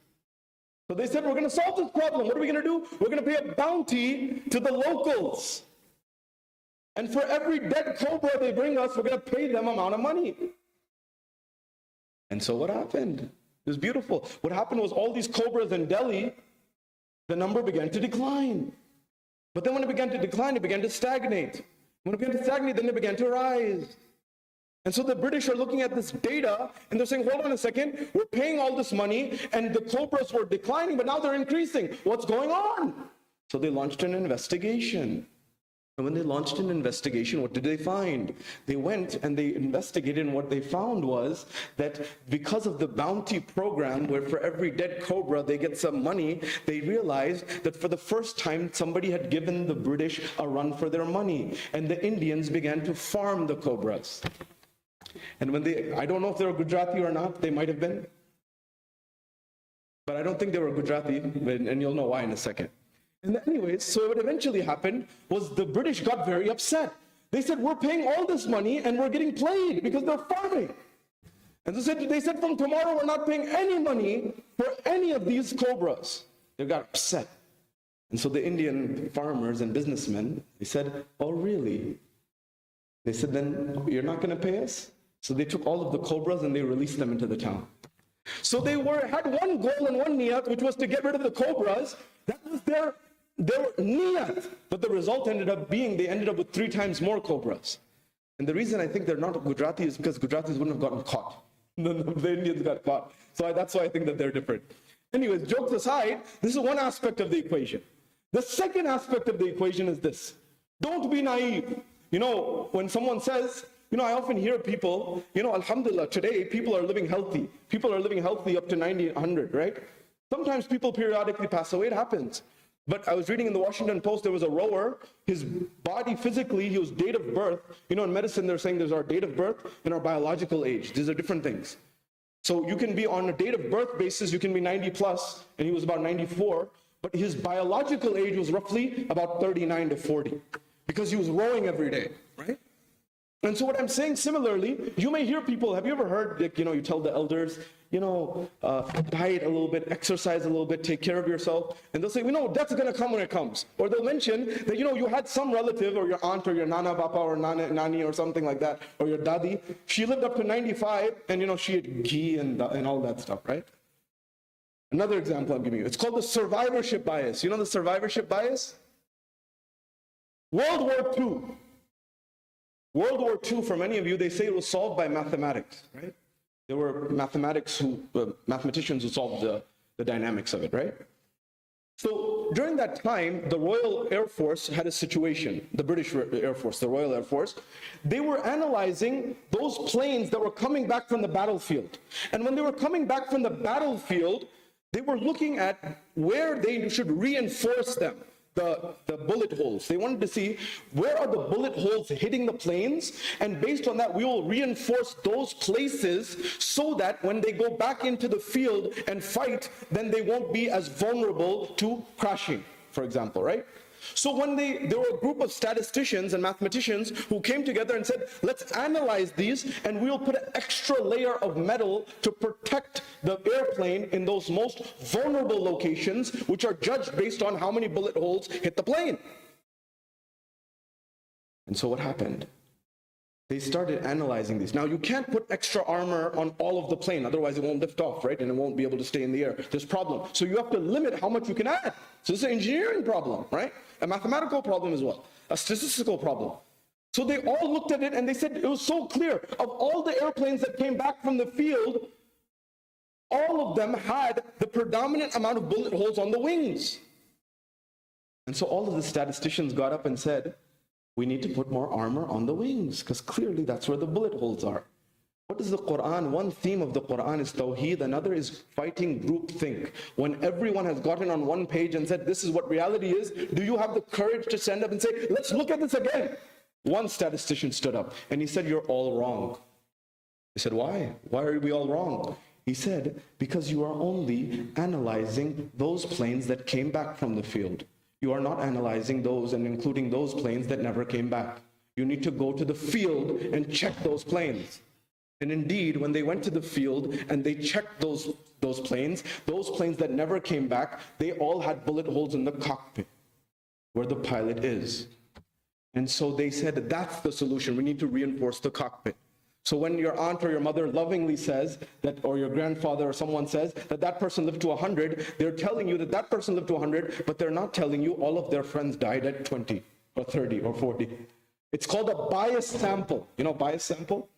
So they said, we're going to solve this problem. What are we going to do? We're going to pay a bounty to the locals. And for every dead cobra they bring us, we're going to pay them amount of money. And so what happened? It was beautiful. What happened was all these cobras in Delhi, the number began to decline. But then when it began to decline, it began to stagnate. When it began to stagnate, then it began to rise. And so the British are looking at this data and they're saying, hold on a second, we're paying all this money and the cobras were declining, but now they're increasing. What's going on? So they launched an investigation. And when they launched an investigation, what did they find? They went and they investigated, and what they found was that because of the bounty program, where for every dead cobra they get some money, they realized that for the first time somebody had given the British a run for their money, and the Indians began to farm the cobras. And when I don't know if they were Gujarati or not, they might have been, but I don't think they were Gujarati, and you'll know why in a second. And anyways, so what eventually happened was the British got very upset. They said, we're paying all this money and we're getting played because they're farming. And they said from tomorrow we're not paying any money for any of these cobras. They got upset. And so the Indian farmers and businessmen, they said, oh really? They said, then you're not going to pay us? So they took all of the cobras and they released them into the town. So they had one goal and one niyat, which was to get rid of the cobras. That was their niyat. But the result ended up being, they ended up with 3 times more cobras. And the reason I think they're not Gujarati is because Gujaratis wouldn't have gotten caught. The Indians got caught. So that's why I think that they're different. Anyways, jokes aside, this is one aspect of the equation. The second aspect of the equation is this. Don't be naive. You know, when someone says, you know, I often hear people, you know, alhamdulillah, today people are living healthy. People are living healthy up to 90, 100, right? Sometimes people periodically pass away, it happens. But I was reading in the Washington Post, there was a rower, his body physically, his date of birth, you know, in medicine they're saying there's our date of birth and our biological age. These are different things. So you can be on a date of birth basis, you can be 90 plus, and he was about 94, but his biological age was roughly about 39 to 40, because he was rowing every day, right? And so what I'm saying similarly, you may hear people, have you ever heard, like, you know, you tell the elders, you know, diet a little bit, exercise a little bit, take care of yourself. And they'll say, we know death's going to come when it comes. Or they'll mention that, you know, you had some relative or your aunt or your nana papa or nani or something like that, or your dadi. She lived up to 95 and, you know, she had ghee and all that stuff, right? Another example I'm giving you. It's called the survivorship bias. You know the survivorship bias? World War II. World War II, for many of you, they say it was solved by mathematics, right? There were mathematicians who solved the dynamics of it, right? So during that time, the Royal Air Force had a situation, the British Air Force, the Royal Air Force. They were analyzing those planes that were coming back from the battlefield. And when they were coming back from the battlefield, they were looking at where they should reinforce them. The bullet holes. They wanted to see where are the bullet holes hitting the planes, and based on that we will reinforce those places so that when they go back into the field and fight, then they won't be as vulnerable to crashing, for example, right? So when there were a group of statisticians and mathematicians who came together and said, let's analyze these and we'll put an extra layer of metal to protect the airplane in those most vulnerable locations, which are judged based on how many bullet holes hit the plane. And so what happened? They started analyzing these. Now, you can't put extra armor on all of the plane, otherwise it won't lift off, right? And it won't be able to stay in the air. There's a problem. So you have to limit how much you can add. So this is an engineering problem, right? A mathematical problem as well, a statistical problem. So they all looked at it and they said it was so clear. Of all the airplanes that came back from the field, all of them had the predominant amount of bullet holes on the wings. And so all of the statisticians got up and said, we need to put more armor on the wings, because clearly that's where the bullet holes are. What is the Quran? One theme of the Quran is Tawheed, another is fighting groupthink. When everyone has gotten on one page and said, this is what reality is, do you have the courage to stand up and say, let's look at this again? One statistician stood up and he said, you're all wrong. They said, why? Why are we all wrong? He said, because you are only analyzing those planes that came back from the field. You are not analyzing those and including those planes that never came back. You need to go to the field and check those planes. And indeed, when they went to the field and they checked those planes that never came back, they all had bullet holes in the cockpit where the pilot is. And so they said, that's the solution. We need to reinforce the cockpit. So when your aunt or your mother lovingly says that, or your grandfather or someone says that person lived to 100, they're telling you that person lived to 100, but they're not telling you all of their friends died at 20 or 30 or 40. It's called a bias sample. You know bias sample?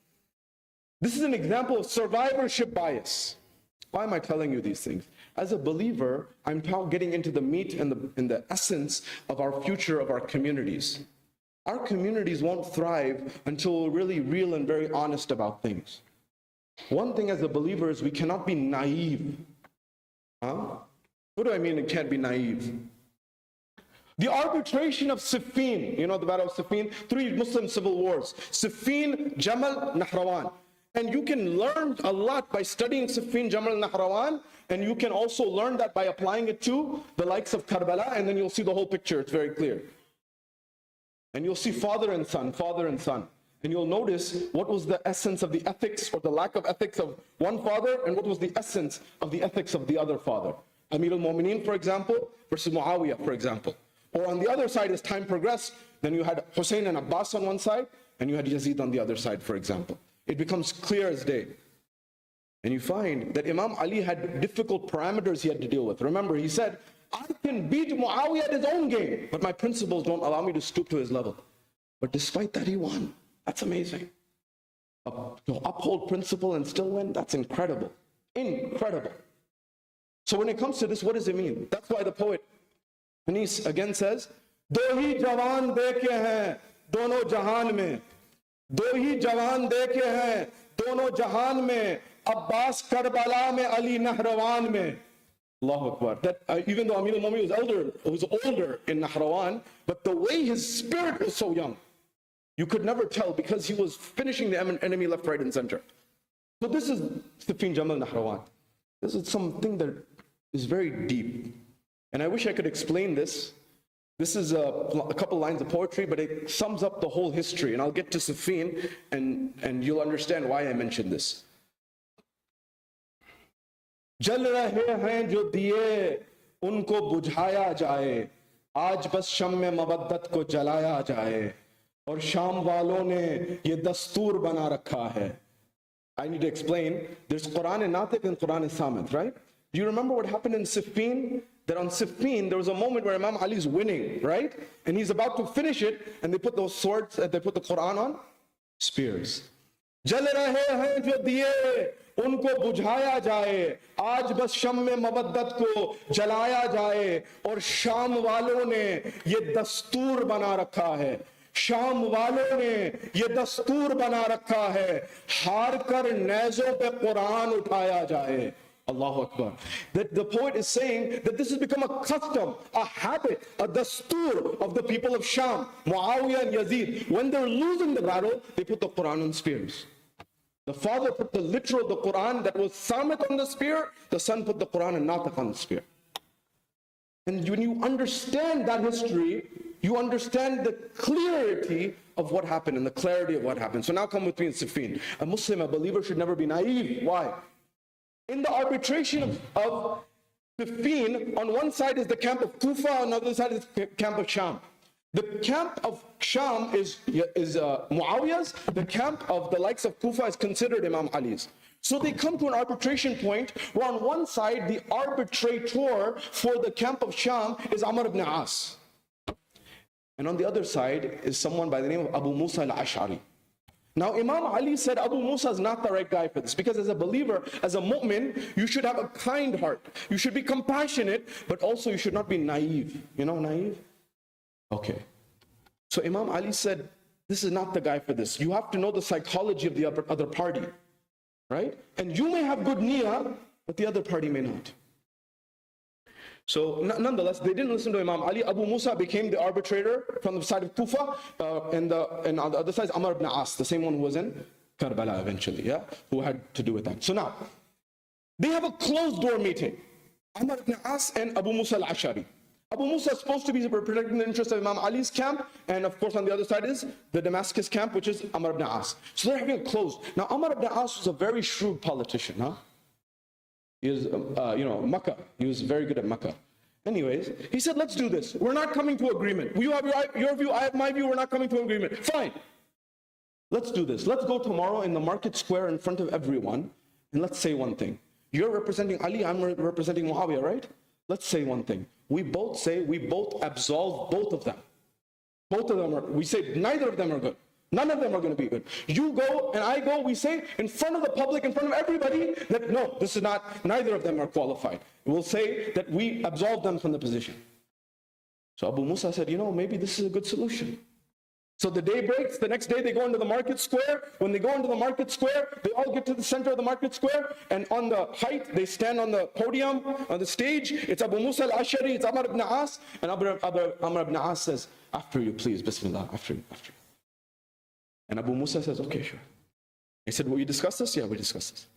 This is an example of survivorship bias. Why am I telling you these things? As a believer, I'm now getting into the meat and the essence of our future, of our communities. Our communities won't thrive until we're really real and very honest about things. One thing as a believer is we cannot be naive. What do I mean it can't be naive? The arbitration of Siffin, you know the battle of Siffin? 3 Muslim civil wars. Siffin, Jamal, Nahrawan. And you can learn a lot by studying Siffin, Jamal, Nahrawan, and you can also learn that by applying it to the likes of Karbala, and then you'll see the whole picture, it's very clear. And you'll see father and son. And you'll notice what was the essence of the ethics or the lack of ethics of one father, and what was the essence of the ethics of the other father. Amir al-Mu'mineen, for example, versus Muawiyah, for example. Or on the other side, as time progressed, then you had Hussein and Abbas on one side, and you had Yazid on the other side, for example. It becomes clear as day. And you find that Imam Ali had difficult parameters he had to deal with. Remember, he said, I can beat Muawiyah at his own game, but my principles don't allow me to stoop to his level. But despite that, he won. That's amazing. To uphold principle and still win, that's incredible. Incredible. So when it comes to this, what does it mean? That's why the poet Hanis again says, Do hi jawan dekhe hain, dono jahan mein. Do hi jawan dekhe hain, dono jahan mein. Abbas Karbala mein, Ali Nahrawan mein. Allahu Akbar. That even though Amir al-Mu'minin was older in Nahrawan, but the way his spirit was so young, you could never tell because he was finishing the enemy left, right, and center. So this is Siffin, Jamal, Nahrawan. This is something that is very deep. And I wish I could explain this. This is a couple lines of poetry, but it sums up the whole history. And I'll get to Siffin, and you'll understand why I mentioned this. जल रहे हैं जो दिए उनको बुझाया जाए आज बस शम्मे मवद्दत को जलाया जाए और शाम वालों ने ये दस्तूर बना रखा है. I need to explain. There's Quran and Natiq and Quran and Samit, right? Do you remember what happened in Siffin? That on Siffin there was a moment where Imam Ali is winning, right? And he's about to finish it, and they put those swords, they put the Quran on spears. जल रहे हैं जो दिए उनको बुझाया जाए आज बस शम्मे मवद्दत को जलाया जाए और शाम वालों ने ये दस्तूर बना रखा है. शाम वालों ने ये दस्तूर बना रखा है हार कर नेज़ों पे कुरान उठाया जाए. Allahu Akbar. That the poet is saying that this has become a custom, a habit, a dastur of the people of Sham, Muawiyah and Yazid. When they're losing the battle, they put the Quran on spears. The father put the literal, the Quran that was Samit on the spear, the son put the Quran and Natiq on the spear. And when you understand that history, you understand the clarity of what happened and the clarity of what happened. So now come with me in Siffin. A Muslim, a believer should never be naive. Why? In the arbitration of Siffin, on one side is the camp of Kufa, on the other side is the camp of Sham. The camp of Sham is Muawiyah's. The camp of the likes of Kufa is considered Imam Ali's. So they come to an arbitration point where on one side the arbitrator for the camp of Sham is Amr ibn As. And on the other side is someone by the name of Abu Musa al-Ash'ari. Now Imam Ali said Abu Musa is not the right guy for this, because as a believer, as a mu'min, you should have a kind heart. You should be compassionate, but also you should not be naive. You know naive? Okay. So Imam Ali said, this is not the guy for this. You have to know the psychology of the other party, right? And you may have good niyyah, but the other party may not. So nonetheless, they didn't listen to Imam Ali. Abu Musa became the arbitrator from the side of Kufa, and on the other side is Amr ibn As, the same one who was in Karbala eventually, yeah, who had to do with that. So now, they have a closed door meeting, Amr ibn As and Abu Musa al-Ash'ari. Abu Musa is supposed to be protecting the interests of Imam Ali's camp, and of course on the other side is the Damascus camp, which is Amr ibn As. So they're having it closed. Now Amr ibn As was a very shrewd politician, huh? He was, Makkah. He was very good at Makkah. Anyways, he said, let's do this. We're not coming to agreement. You have your view, I have my view, we're not coming to agreement. Fine. Let's do this. Let's go tomorrow in the market square in front of everyone, and let's say one thing. You're representing Ali, I'm representing Muawiyah, right? Let's say one thing. We both absolve both of them. Both of them we say neither of them are good. None of them are going to be good. You go and I go, we say in front of the public, in front of everybody, that no, this is not, neither of them are qualified. We'll say that we absolve them from the position. So Abu Musa said, maybe this is a good solution. So the day breaks, the next day they go into the market square. When they go into the market square, they all get to the center of the market square, and on the height, they stand on the podium, on the stage. It's Abu Musa al-Ashari, it's Amr ibn As, and Amr ibn As says, after you, please, Bismillah, after you. And Abu Musa says, okay, sure. He said, will you discuss this? Yeah, we discuss this.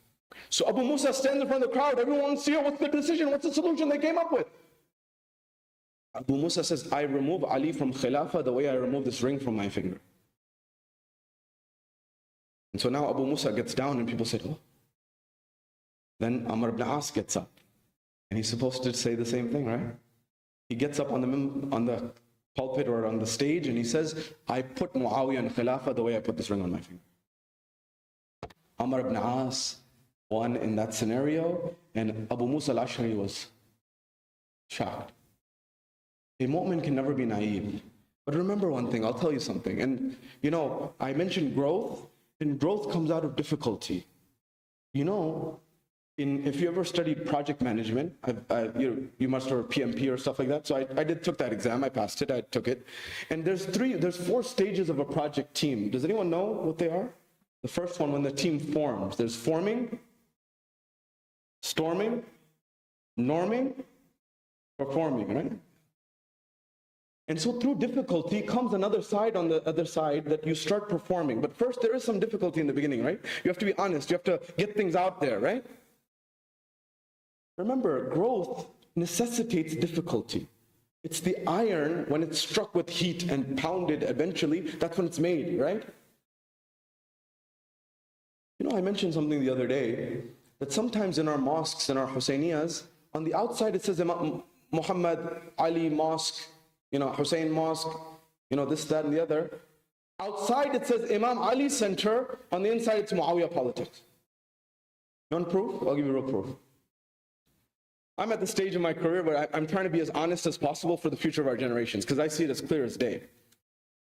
So Abu Musa stands in front of the crowd. Everyone wants to hear what's the decision, what's the solution they came up with. Abu Musa says, I remove Ali from Khilafah the way I remove this ring from my finger. And so now Abu Musa gets down and people say, oh. Then Amr ibn As gets up. And he's supposed to say the same thing, right? He gets up on the pulpit or on the stage and he says, I put Muawiyah in Khilafah the way I put this ring on my finger. Amr ibn As won in that scenario, and Abu Musa al-Ashari was shocked. A mu'min can never be naive. But remember one thing, I'll tell you something. And I mentioned growth, and growth comes out of difficulty. If you ever studied project management, you must have PMP or stuff like that. So I took that exam, I passed it, I took it. And there's 4 stages of a project team. Does anyone know what they are? The first one, when the team forms, there's forming, storming, norming, performing, right? And so through difficulty comes another side on the other side that you start performing. But first there is some difficulty in the beginning, right? You have to be honest, you have to get things out there, right? Remember, growth necessitates difficulty. It's the iron, when it's struck with heat and pounded eventually, that's when it's made, right? I mentioned something the other day, that sometimes in our mosques, in our Husainiyas, on the outside it says Imam Muhammad Ali Mosque, Hussein Mosque, this, that, and the other. Outside it says Imam Ali Center, on the inside it's Muawiyah politics. You want proof? I'll give you real proof. I'm at the stage in my career where I'm trying to be as honest as possible for the future of our generations, because I see it as clear as day.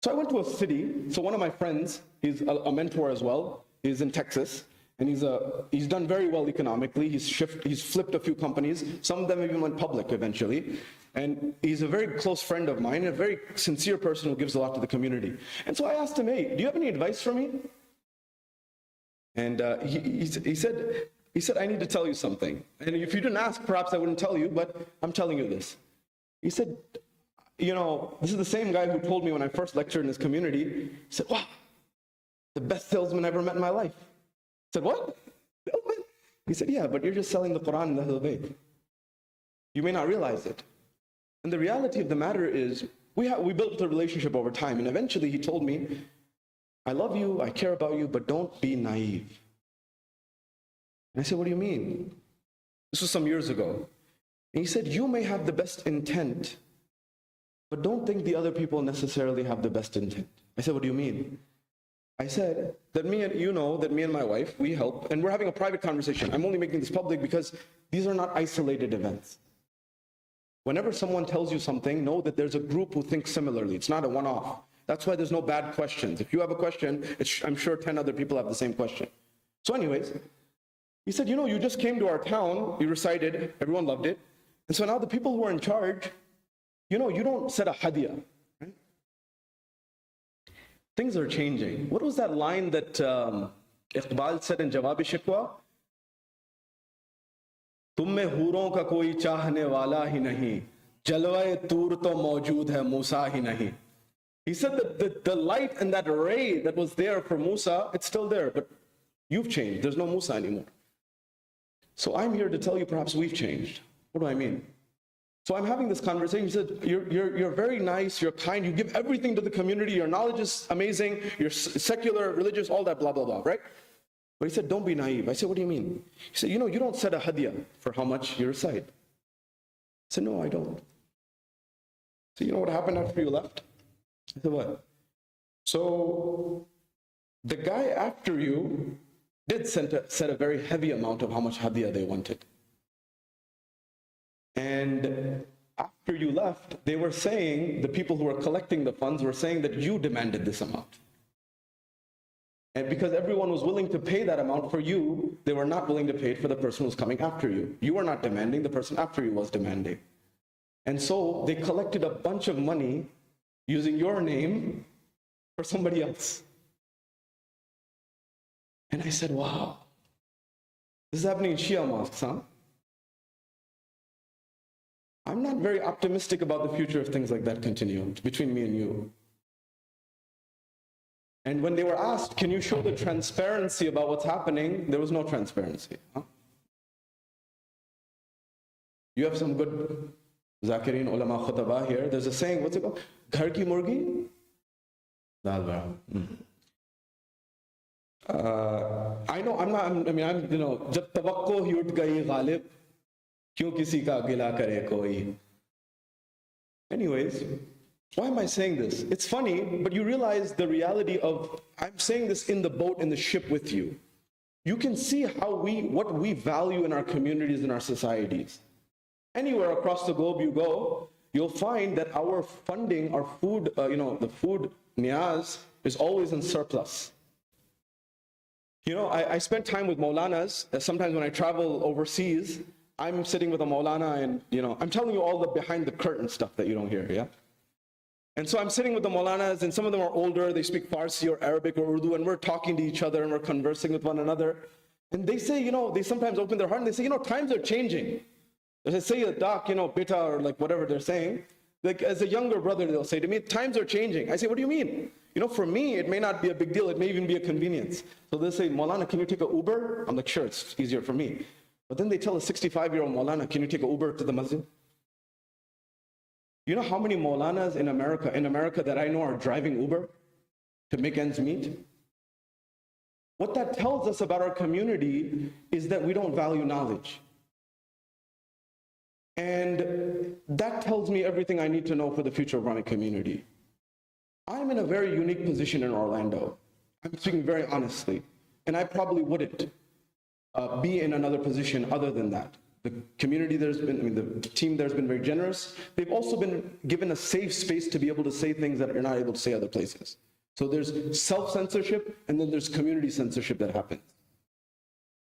So I went to a city, so one of my friends, he's a mentor as well, he's in Texas, and he's done very well economically, he's flipped a few companies, some of them even went public eventually, and he's a very close friend of mine, a very sincere person who gives a lot to the community. And so I asked him, hey, do you have any advice for me? And he said, I need to tell you something. And if you didn't ask, perhaps I wouldn't tell you, but I'm telling you this. He said, this is the same guy who told me when I first lectured in his community, he said, wow, the best salesman I ever met in my life. I said, what? Salesman? He said, yeah, but you're just selling the Quran and the Ahlul Bayt. You may not realize it. And the reality of the matter is, we built a relationship over time, and eventually he told me, I love you, I care about you, but don't be naive. And I said, what do you mean? This was some years ago. And he said, you may have the best intent, but don't think the other people necessarily have the best intent. I said, what do you mean? I said that me and my wife, we help, and we're having a private conversation. I'm only making this public because these are not isolated events. Whenever someone tells you something, know that there's a group who thinks similarly. It's not a one-off. That's why there's no bad questions. If you have a question, I'm sure 10 other people have the same question. So anyways, he said, you just came to our town, you recited, everyone loved it. And so now the people who are in charge, you don't set a hadiyah. Right? Things are changing. What was that line that Iqbal said in Jawab-e Shikwa? तुम में हूरों का कोई चाहने वाला ही नहीं, जलवाए तूर तो मौजूद है, मूसा ही नहीं. He said that the light and that ray that was there for Musa, it's still there, but you've changed. There's no Musa anymore. So I'm here to tell you, perhaps we've changed. What do I mean? So I'm having this conversation. He said, you're very nice, you're kind, you give everything to the community, your knowledge is amazing, you're secular, religious, all that, blah, blah, blah, right? But he said, don't be naive. I said, what do you mean? He said, you don't set a hadiyah for how much you recite. I said, no, I don't. So you know what happened after you left? I said, what? So the guy after you did set a very heavy amount of how much hadiyah they wanted. And after you left, they were saying, the people who were collecting the funds were saying that you demanded this amount. And because everyone was willing to pay that amount for you, they were not willing to pay it for the person who was coming after you. You were not demanding, the person after you was demanding. And so they collected a bunch of money using your name for somebody else. And I said, wow, this is happening in Shia mosques, huh? I'm not very optimistic about the future if things like that continue between me and you. And when they were asked, can you show the transparency about what's happening? There was no transparency. Huh? You have some good Zakirin, ulama, khutaba here. There's a saying, what's it called? Ghar ki murgi? Dal bra. I know, jab tawakko hi ut gayi ghalib, kyun kisi ka gila kare koi? Anyways, why am I saying this? It's funny, but you realize the reality of, I'm saying this in the boat, in the ship with you. You can see what we value in our communities and our societies. Anywhere across the globe you go, you'll find that our funding, our food, the food niyaz is always in surplus. I spend time with Maulanas. Sometimes when I travel overseas, I'm sitting with a Maulana and, I'm telling you all the behind the curtain stuff that you don't hear, yeah? And so I'm sitting with the Maulanas, and some of them are older, they speak Farsi or Arabic or Urdu, and we're talking to each other and we're conversing with one another. And they say, they sometimes open their heart and they say, times are changing. They say a dak, beta, or like whatever they're saying. Like as a younger brother, they'll say to me, times are changing. I say, what do you mean? For me, it may not be a big deal. It may even be a convenience. So they'll say, Maulana, can you take an Uber? I'm like, sure, it's easier for me. But then they tell a 65-year-old Maulana, can you take an Uber to the masjid? You know how many Maulanas in America that I know are driving Uber to make ends meet? What that tells us about our community is that we don't value knowledge. And that tells me everything I need to know for the future of my community. I'm in a very unique position in Orlando. I'm speaking very honestly. And I probably wouldn't be in another position other than that. The community the team there's been very generous. They've also been given a safe space to be able to say things that you're not able to say other places. So there's self-censorship and then there's community censorship that happens.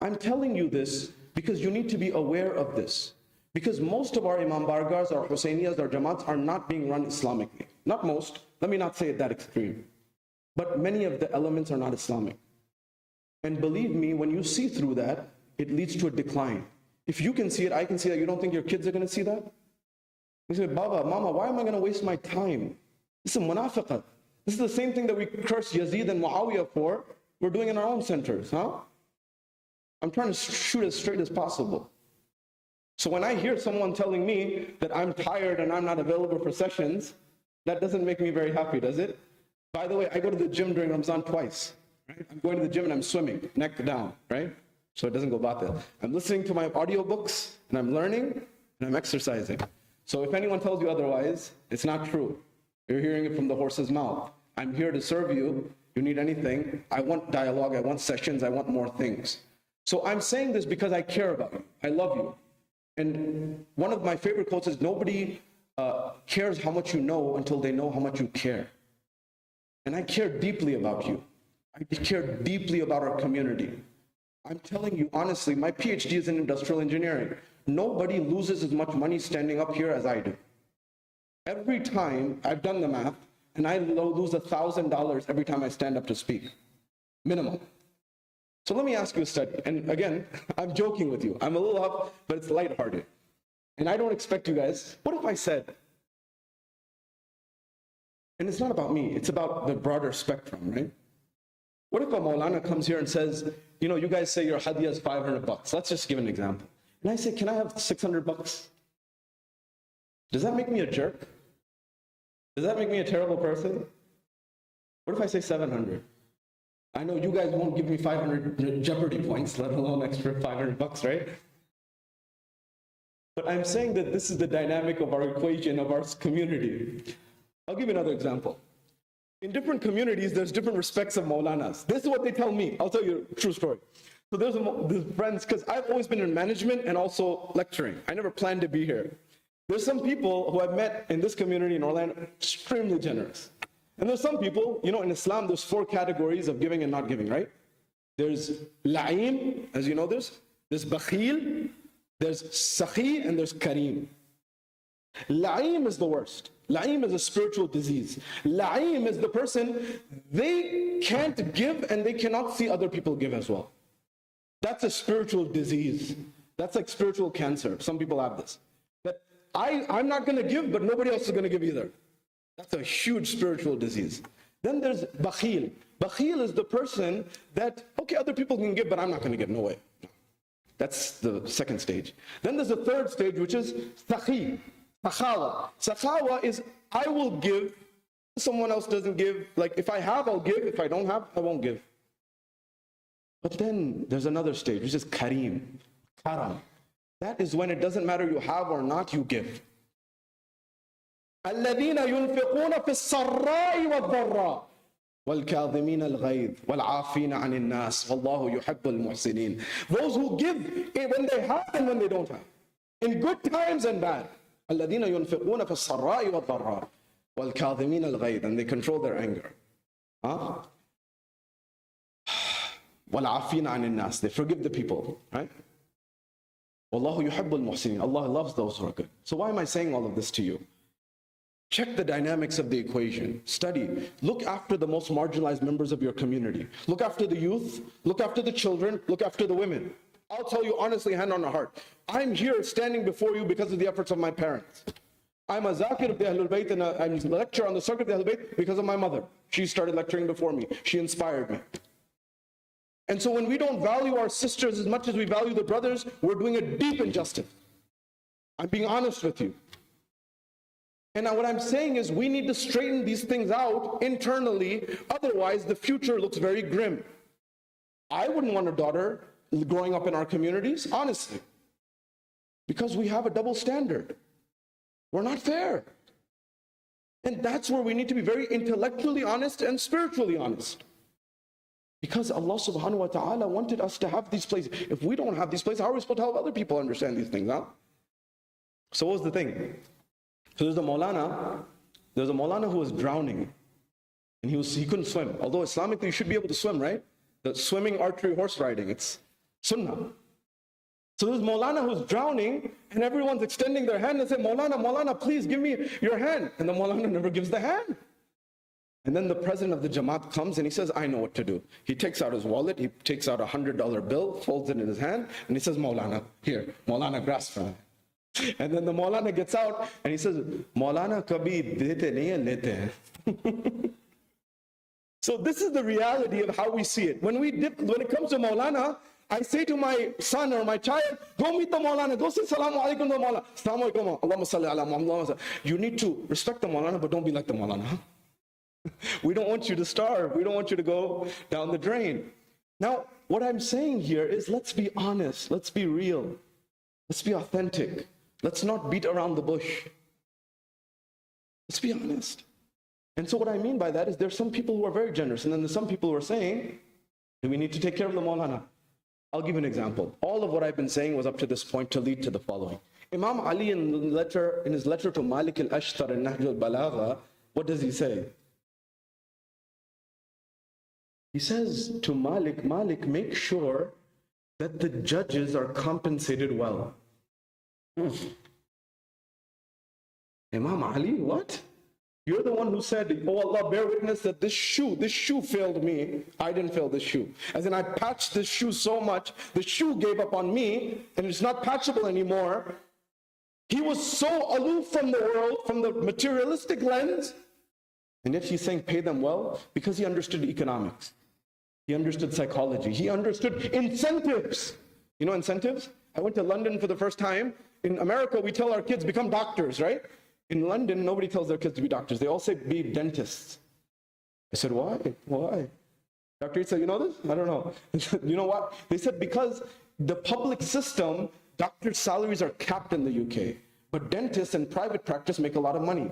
I'm telling you this because you need to be aware of this. Because most of our Imam Bargars, our Hussainiyas, our Jamaats are not being run Islamically. Not most, let me not say it that extreme. But many of the elements are not Islamic. And believe me, when you see through that, it leads to a decline. If you can see it, I can see that. You don't think your kids are going to see that? You say, Baba, Mama, why am I going to waste my time? This is munafiqat. This is the same thing that we curse Yazid and Muawiyah for. We're doing in our own centers, huh? I'm trying to shoot as straight as possible. So when I hear someone telling me that I'm tired and I'm not available for sessions, that doesn't make me very happy, does it? By the way, I go to the gym during Ramadan twice. Right? I'm going to the gym and I'm swimming, neck down, right? So it doesn't go batil. I'm listening to my audiobooks and I'm learning and I'm exercising. So if anyone tells you otherwise, it's not true. You're hearing it from the horse's mouth. I'm here to serve you. You need anything. I want dialogue. I want sessions. I want more things. So I'm saying this because I care about you. I love you. And one of my favorite quotes is, nobody cares how much you know until they know how much you care. And I care deeply about you. I care deeply about our community. I'm telling you honestly, my PhD is in industrial engineering. Nobody loses as much money standing up here as I do. Every time, I've done the math, and I lose $1,000 every time I stand up to speak. Minimum. So let me ask you a study. And again, I'm joking with you. I'm a little up, but it's lighthearted. And I don't expect you guys, what if I said, and it's not about me, it's about the broader spectrum, right? What if a Maulana comes here and says, you guys say your hadiyah is $500. Let's just give an example. And I say, can I have $600? Does that make me a jerk? Does that make me a terrible person? What if I say 700? I know you guys won't give me 500 Jeopardy points, let alone extra $500, right? But I'm saying that this is the dynamic of our equation, of our community. I'll give you another example. In different communities, there's different respects of Maulanas. This is what they tell me. I'll tell you a true story. So there's friends, because I've always been in management and also lecturing. I never planned to be here. There's some people who I've met in this community in Orlando, extremely generous. And there's some people, you know, in Islam, there's 4 categories of giving and not giving, right? There's la'im, as you know this. There's bakhil, there's sakhi, and there's kareem. La'im is the worst. La'im is a spiritual disease. La'im is the person, they can't give and they cannot see other people give as well. That's a spiritual disease. That's like spiritual cancer. Some people have this. That I'm not going to give, but nobody else is going to give either. That's a huge spiritual disease. Then there's bakhil. Bakhil is the person that, okay, other people can give, but I'm not going to give, no way. That's the second stage. Then there's the third stage, which is sakhi, sakhawa. Sakhawa is, I will give, someone else doesn't give. Like, if I have, I'll give. If I don't have, I won't give. But then there's another stage, which is kareem, karam. That is when it doesn't matter you have or not, you give. الذين ينفقون في السراء والضراء والكاظمين الغيظ والعافين عن الناس والله يحب المحسنين. Those who give when they have and when they don't have, in good times and bad. الذين ينفقون في السراء والضراء والكاظمين الغيظ, and they control their anger. والعافين عن الناس, they forgive the people, right? والله يحب المحسنين, Allah loves those who are good. So why am I saying all of this to you? Check the dynamics of the equation. Study. Look after the most marginalized members of your community. Look after the youth. Look after the children. Look after the women. I'll tell you honestly, hand on the heart. I'm here standing before you because of the efforts of my parents. I'm a zakir of the Ahlul Bayt, and I'm a lecturer on the circuit of the Ahlul Bayt because of my mother. She started lecturing before me. She inspired me. And so when we don't value our sisters as much as we value the brothers, we're doing a deep injustice. I'm being honest with you. And now what I'm saying is we need to straighten these things out internally, otherwise the future looks very grim. I wouldn't want a daughter growing up in our communities, honestly, because we have a double standard. We're not fair. And that's where we need to be very intellectually honest and spiritually honest. Because Allah subhanahu wa ta'ala wanted us to have these places. If we don't have these places, how are we supposed to help other people understand these things, huh? So what was the thing? So there's a Maulana who was drowning, and he couldn't swim. Although Islamically you should be able to swim, right? The swimming, archery, horse riding, it's sunnah. So there's Maulana who's drowning, and everyone's extending their hand and say, Maulana, please give me your hand. And the Maulana never gives the hand. And then the president of the Jamaat comes and he says, I know what to do. He takes out his wallet, he takes out a $100 bill, folds it in his hand, and he says, Maulana, here, Maulana, grasp for it. And then the Maulana gets out and he says, Maulana kabhi dete nahi hai, lete. So this is the reality of how we see it. When it comes to Maulana, I say to my son or my child, go meet the Maulana, go say Salamu Alaikum to the Maulana. Salamu Alaikum, Allahumma salli ala Muhammad. You need to respect the Maulana, but don't be like the Maulana. We don't want you to starve. We don't want you to go down the drain. Now, what I'm saying here is let's be honest. Let's be real. Let's be authentic. Let's not beat around the bush. Let's be honest. And so what I mean by that is there's some people who are very generous, and then there's some people who are saying, do we need to take care of the Maulana? I'll give you an example. All of what I've been saying was up to this point to lead to the following. Imam Ali in his letter to Malik al-Ashtar in Nahj al-Balagha, what does he say? He says to Malik, make sure that the judges are compensated well. Imam Ali, what? You're the one who said, oh Allah, bear witness that this shoe failed me. I didn't fail this shoe. As in I patched this shoe so much, the shoe gave up on me and it's not patchable anymore. He was so aloof from the world, from the materialistic lens, and yet he's saying pay them well because he understood economics. He understood psychology. He understood incentives. You know incentives? I went to London for the first time. In America, we tell our kids, become doctors, right? In London, nobody tells their kids to be doctors. They all say, be dentists. I said, why? Why? Dr. Eid said, you know this? I don't know. You know what? They said, because the public system, doctors' salaries are capped in the UK, but dentists and private practice make a lot of money.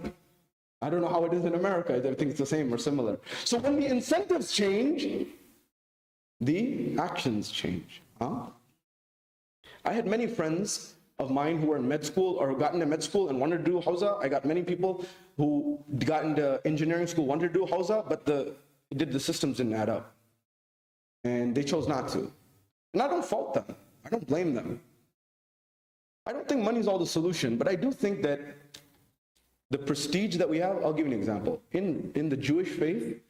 I don't know how it is in America. I think it's the same or similar. So when the incentives change, the actions change. Huh? I had many friends of mine who were in med school or got into med school and wanted to do Hawza. I got many people who got into engineering school, wanted to do Hawza, but the systems didn't add up. And they chose not to. And I don't fault them. I don't blame them. I don't think money is all the solution, but I do think that the prestige that we have, I'll give you an example. In the Jewish faith,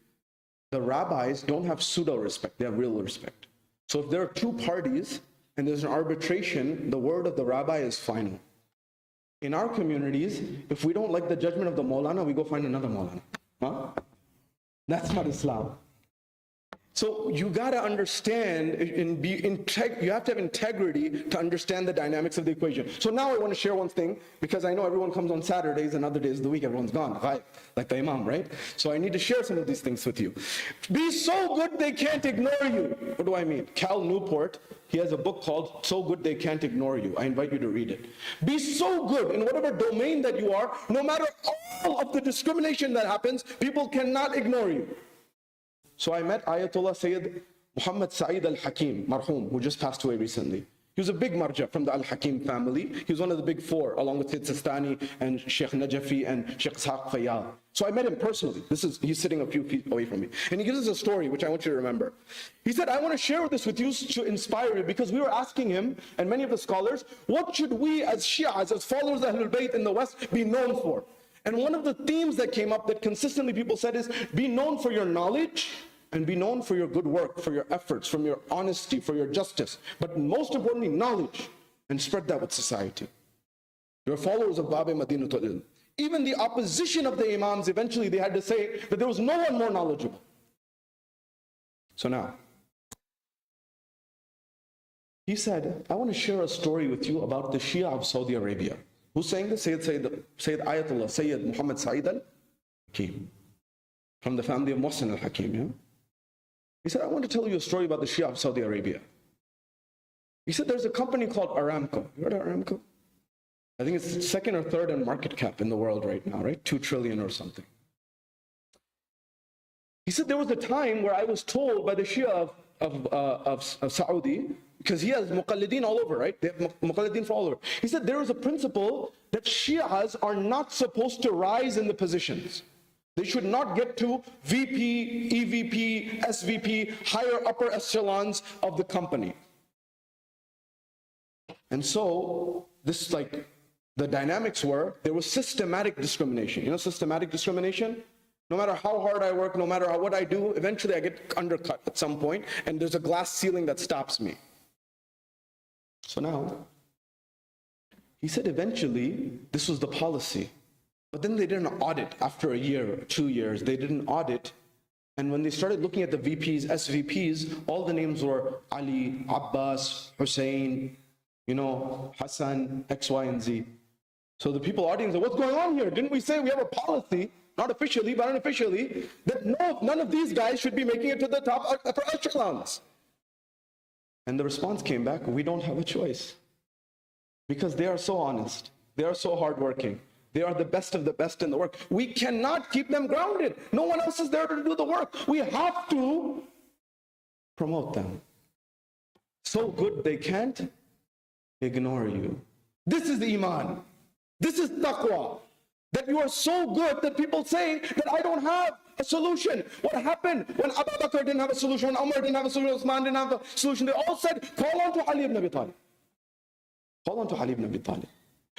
the rabbis don't have pseudo respect, they have real respect. So if there are two parties and there's an arbitration, the word of the rabbi is final. In our communities, if we don't like the judgment of the Maulana, we go find another Maulana. Huh? That's not Islam. So you gotta understand and you have to have integrity to understand the dynamics of the equation. So now I want to share one thing, because I know everyone comes on Saturdays and other days of the week, everyone's gone, like the Imam, right? So I need to share some of these things with you. Be so good they can't ignore you. What do I mean? Cal Newport, he has a book called So Good They Can't Ignore You. I invite you to read it. Be so good in whatever domain that you are, no matter all of the discrimination that happens, people cannot ignore you. So I met Ayatollah Sayyid Muhammad Sa'id al-Hakim, marhum, who just passed away recently. He was a big marja from the al-Hakim family. He was one of the big four, along with Sayyid Sistani and Sheikh Najafi and Sheikh Ishaq Fayyad. So I met him personally. He's sitting a few feet away from me. And he gives us a story, which I want you to remember. He said, I want to share this with you to inspire you, because we were asking him, and many of the scholars, what should we as Shias, as followers of Ahlul Bayt in the West, be known for? And one of the themes that came up that consistently people said is, be known for your knowledge and be known for your good work, for your efforts, from your honesty, for your justice. But most importantly, knowledge, and spread that with society. You're followers of Bab-e Madinatul Ilm. Even the opposition of the Imams, eventually they had to say that there was no one more knowledgeable. So now, he said, I want to share a story with you about the Shia of Saudi Arabia. Who's saying this? Sayyid Ayatollah Sayyid Muhammad Sa'id al-Hakim, from the family of Muhsin al-Hakim. Yeah? He said, I want to tell you a story about the Shia of Saudi Arabia. He said, there's a company called Aramco. You heard of Aramco? I think it's second or third in market cap in the world right now, right? 2 trillion or something. He said, there was a time where I was told by the Shia of Saudi, because he has muqallideen all over, right? They have muqallideen for all over. He said there is a principle that Shias are not supposed to rise in the positions. They should not get to VP, EVP, SVP, higher upper echelons of the company. And so, this like, the dynamics were, there was systematic discrimination. You know systematic discrimination? No matter how hard I work, no matter what I do, eventually I get undercut at some point, and there's a glass ceiling that stops me. So now, he said eventually, this was the policy. But then they did an audit after a year or 2 years. They did an audit. And when they started looking at the VPs, SVPs, all the names were Ali, Abbas, Hussein, Hassan, X, Y, and Z. So the people auditing said, what's going on here? Didn't we say we have a policy, not officially, but unofficially, that none of these guys should be making it to the top upper echelons? And the response came back, we don't have a choice. Because they are so honest. They are so hardworking. They are the best of the best in the work. We cannot keep them grounded. No one else is there to do the work. We have to promote them. So good they can't ignore you. This is Iman. This is taqwa. That you are so good that people say that I don't have a solution. What happened when Abu Bakr didn't have a solution, when Umar didn't have a solution, Uthman didn't have a solution? They all said, call on to Ali ibn Abi Talib. Call on to Ali ibn Abi Talib.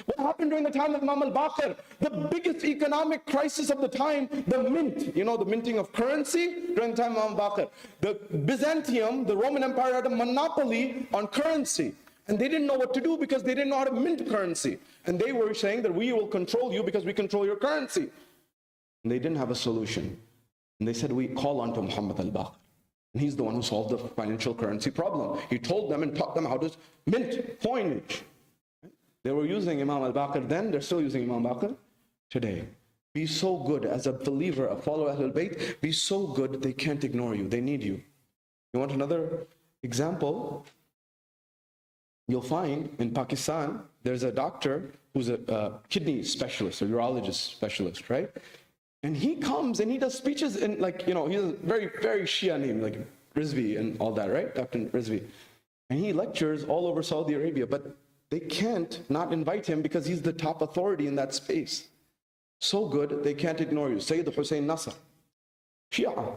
What happened during the time of Imam al-Baqir? The biggest economic crisis of the time, the mint, the minting of currency during the time of Imam al-Baqir. The Byzantium, the Roman Empire, had a monopoly on currency. And they didn't know what to do because they didn't know how to mint currency. And they were saying that we will control you because we control your currency. And they didn't have a solution. And they said, we call on to Muhammad al-Baqir. And he's the one who solved the financial currency problem. He told them and taught them how to mint coinage. They were using Imam al-Baqir then, they're still using Imam al-Baqir today. Be so good as a believer, a follower of Ahlul Bayt, be so good they can't ignore you, they need you. You want another example? You'll find in Pakistan, there's a doctor who's a kidney specialist, a urologist specialist, right? And he comes and he does speeches in, like, he has a very, very Shia name, like Rizvi and all that, right? Dr. Rizvi. And he lectures all over Saudi Arabia, but they can't not invite him because he's the top authority in that space. So good, they can't ignore you. Sayyid Hussein Nasr, Shia.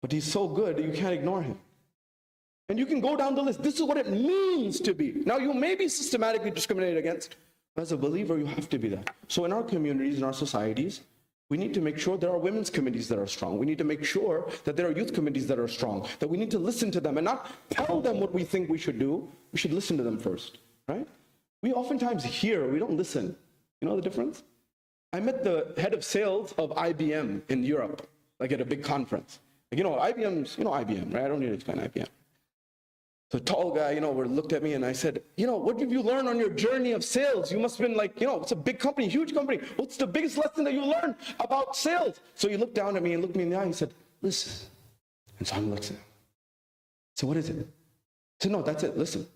But he's so good, you can't ignore him. And you can go down the list. This is what it means to be. Now, you may be systematically discriminated against, but as a believer, you have to be that. So in our communities, in our societies, we need to make sure there are women's committees that are strong. We need to make sure that there are youth committees that are strong, that we need to listen to them and not tell them what we think we should do. We should listen to them first, right? We oftentimes hear, we don't listen. You know the difference? I met the head of sales of IBM in Europe, like at a big conference. Like, IBM's, IBM, right? I don't need to explain IBM. The tall guy, looked at me and I said, what did you learn on your journey of sales? You must have been like, it's a big company, huge company. What's the biggest lesson that you learned about sales? So he looked down at me and looked me in the eye and said, listen. And so I'm listening. So what is it? I said, no, that's it, listen.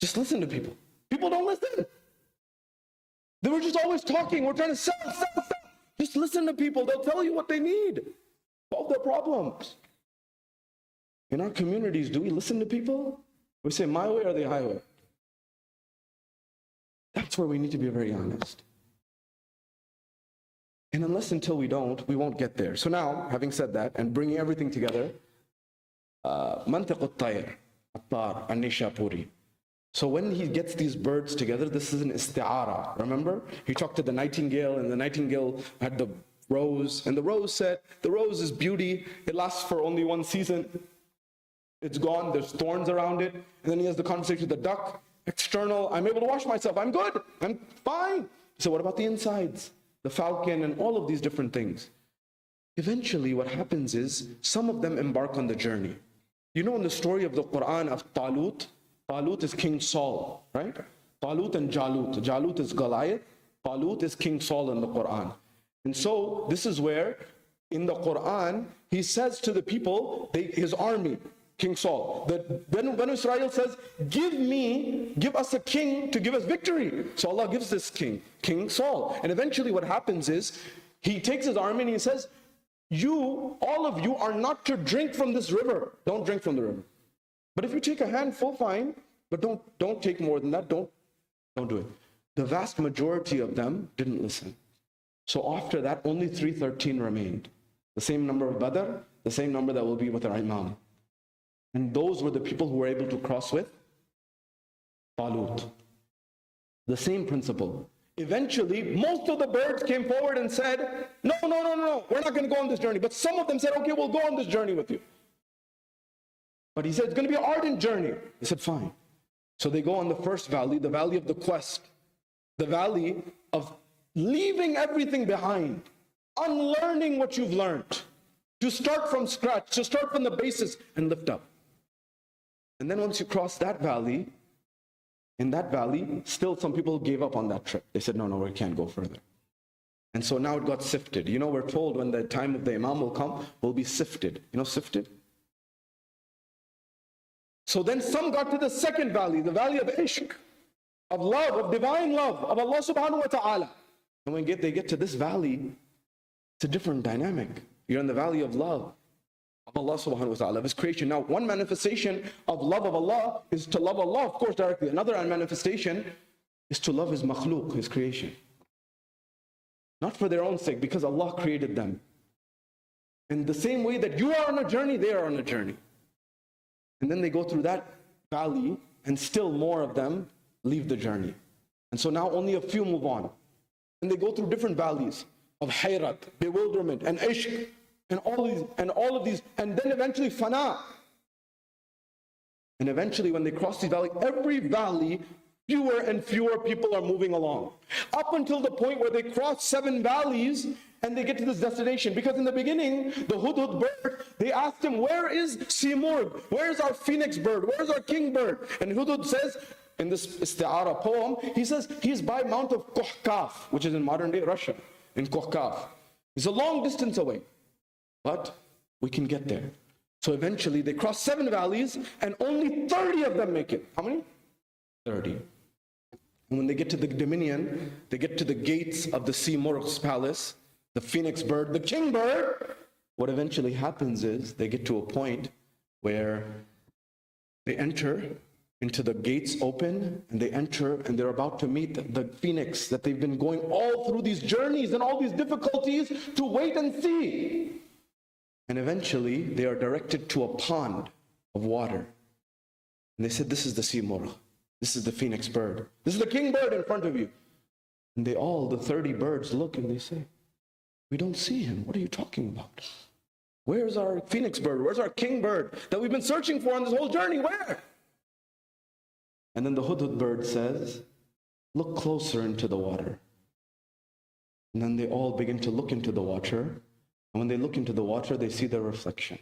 Just listen to people. People don't listen. They were just always talking. We're trying to sell. Just listen to people. They'll tell you what they need. Solve their problems. In our communities, do we listen to people? We say my way or the highway? That's where we need to be very honest. And until we don't, we won't get there. So now, having said that, and bringing everything together, mantiq at-tayr, at-tar, an-nishapuri. So when he gets these birds together, this is an isti'ara. Remember? He talked to the nightingale, and the nightingale had the rose, and the rose said, the rose is beauty, it lasts for only one season. It's gone, there's thorns around it. And then he has the conversation with the duck. External, I'm able to wash myself, I'm good, I'm fine. So what about the insides? The falcon and all of these different things. Eventually what happens is, some of them embark on the journey. You know in the story of the Quran of Talut? Talut is King Saul, right? Talut and Jalut. Jalut is Goliath. Talut is King Saul in the Quran. And so this is where, in the Quran, he says to the people, his army, King Saul, that Banu Israel says, give us a king to give us victory. So Allah gives this king, King Saul. And eventually what happens is, he takes his army and he says, all of you are not to drink from this river. Don't drink from the river. But if you take a handful, fine. But don't take more than that. Don't do it. The vast majority of them didn't listen. So after that, only 313 remained. The same number of Badr, the same number that will be with our Imam. And those were the people who were able to cross with Talut. The same principle. Eventually, most of the birds came forward and said, no, we're not going to go on this journey. But some of them said, okay, we'll go on this journey with you. But he said, it's going to be an ardent journey. He said, fine. So they go on the first valley, the valley of the quest, the valley of leaving everything behind, unlearning what you've learned, to start from scratch, to start from the basis and lift up. And then once you cross that valley, in that valley, still some people gave up on that trip. They said, no, we can't go further. And so now it got sifted. We're told when the time of the Imam will come, we'll be sifted. Sifted? So then some got to the second valley, the valley of ishq, of love, of divine love, of Allah subhanahu wa ta'ala. And when they get to this valley, it's a different dynamic. You're in the valley of love of Allah subhanahu wa ta'ala, of His creation. Now, one manifestation of love of Allah is to love Allah, of course, directly. Another manifestation is to love His makhluk, His creation. Not for their own sake, because Allah created them. In the same way that you are on a journey, they are on a journey. And then they go through that valley, and still more of them leave the journey. And so now only a few move on. And they go through different valleys of hayrat, bewilderment, and ishq, and all of these, and then eventually fana. And eventually when they cross these valleys, every valley fewer and fewer people are moving along. Up until the point where they cross 7 valleys and they get to this destination. Because in the beginning, the hudhud bird, they asked him, where is Simurg? Where is our phoenix bird? Where is our king bird? And hudhud says, in this isti'ara poem, he says, he's by Mount of Kohkaf, which is in modern day Russia, in Kohkaf. It's a long distance away, but we can get there. So eventually they cross 7 valleys and only 30 of them make it. How many? 30. And when they get to the dominion, they get to the gates of the Simurgh's palace, the phoenix bird, the king bird. What eventually happens is they get to a point where they enter into the gates open, and they enter and they're about to meet the phoenix that they've been going all through these journeys and all these difficulties to wait and see. And eventually they are directed to a pond of water. And they said, this is the Simurgh. This is the phoenix bird. This is the king bird in front of you. And they all, the 30 birds, look and they say, we don't see him. What are you talking about? Where's our phoenix bird? Where's our king bird that we've been searching for on this whole journey? Where? And then the hudhud bird says, look closer into the water. And then they all begin to look into the water. And when they look into the water, they see their reflection.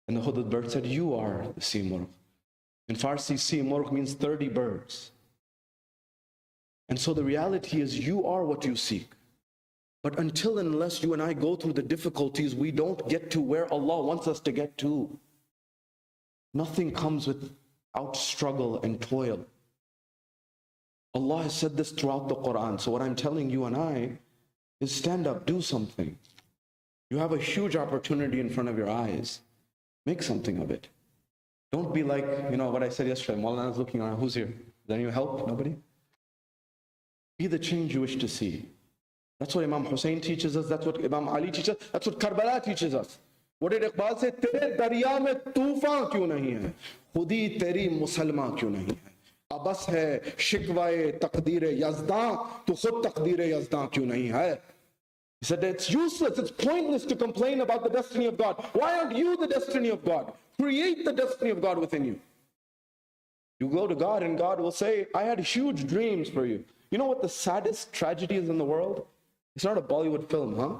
And the hudhud bird said, you are the Simurgh. In Farsi, Simurgh means 30 birds. And so the reality is, you are what you seek. But until and unless you and I go through the difficulties, we don't get to where Allah wants us to get to. Nothing comes without struggle and toil. Allah has said this throughout the Quran. So what I'm telling you and I is, stand up, do something. You have a huge opportunity in front of your eyes. Make something of it. Don't be like, what I said yesterday. Maulana is looking around. Who's here? Is there any help? Nobody? Be the change you wish to see. That's what Imam Hussein teaches us. That's what Imam Ali teaches us. That's what Karbala teaches us. What did Iqbal say? Tere darya mein tufan kyun nahi hai? Khudi teri musalma kyun nahi hai? Abas hai shikwaye taqdeer yazdan, tu khud taqdeer yazdan kyun nahi hai? He said, it's useless, it's pointless to complain about the destiny of God. Why aren't you the destiny of God? Create the destiny of God within you. You go to God and God will say, I had huge dreams for you. You know what the saddest tragedy is in the world? It's not a Bollywood film, huh?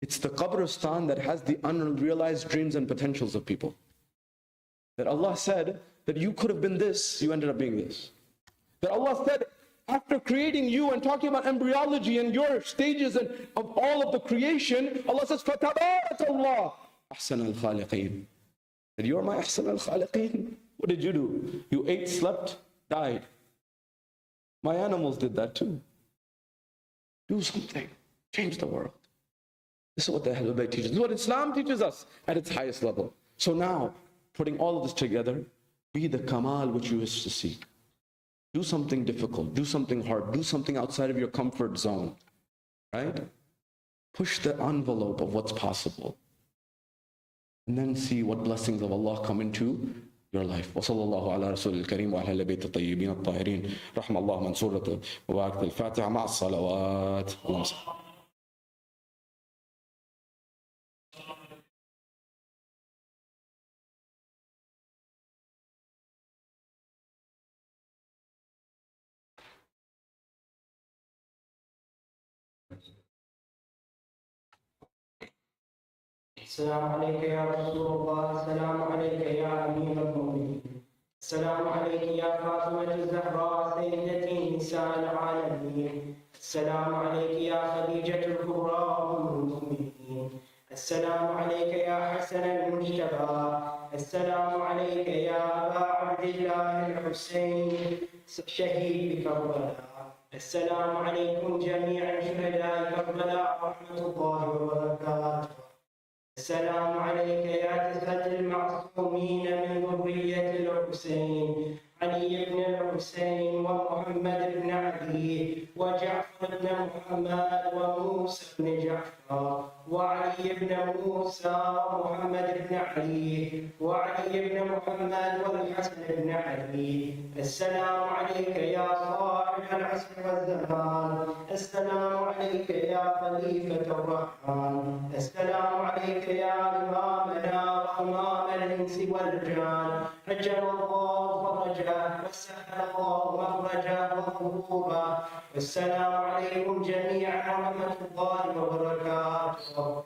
It's the Qabristan that has the unrealized dreams and potentials of people. That Allah said that you could have been this, you ended up being this. That Allah said, after creating you and talking about embryology and your stages and of all of the creation, Allah says, فَتَبَارَكَ اللَّهُ أَحْسَنَ الْخَالِقِينَ. That you're my أحسن الخالقين. What did you do? You ate, slept, died. My animals did that too. Do something. Change the world. This is what the Ahlul Bayt teaches. This is what Islam teaches us at its highest level. So now, putting all of this together, be the kamal which you wish to seek. Do something difficult, do something hard, do something outside of your comfort zone, right? Push the envelope of what's possible. And then see what blessings of Allah come into your life. وصلى الله على رسول الكريم وعلى أهل بيت الطيبين الطاهرين رحم الله من سورة وبارك الفاتحة مع الصلوات. اللهم صل. السلام عليك يا رسول الله، السلام عليك يا أمير المؤمنين، السلام عليك يا فاطمة الزهراء سيدتي نساء العالمين، السلام عليك يا خديجة الكبرى أم المؤمنين، السلام عليك يا حسن المجتبى، السلام عليك يا أبا عبد الله الحسين شهيد بكربلاء، السلام عليكم جميعا شهداء كربلاء ورحمة الله وبركاته. السلام عليك يا تسعة المعصومين من ذرية الحسين، علي بن الحسين ومحمد بن علي وجعفر بن محمد وموسى بن جعفر وعلي بن موسى ومحمد بن علي وعلي بن محمد والحسن بن علي. السلام عليك يا صاحب العصر والزمان. السلام عليك يا خليفة الرحمن. السلام عليك يا إمامنا وإمام الإنس والجان. عجل الله فرجه وسهل الله مخرجه وظهوره. السلام عليكم جميعا ورحمة الله وبركاته.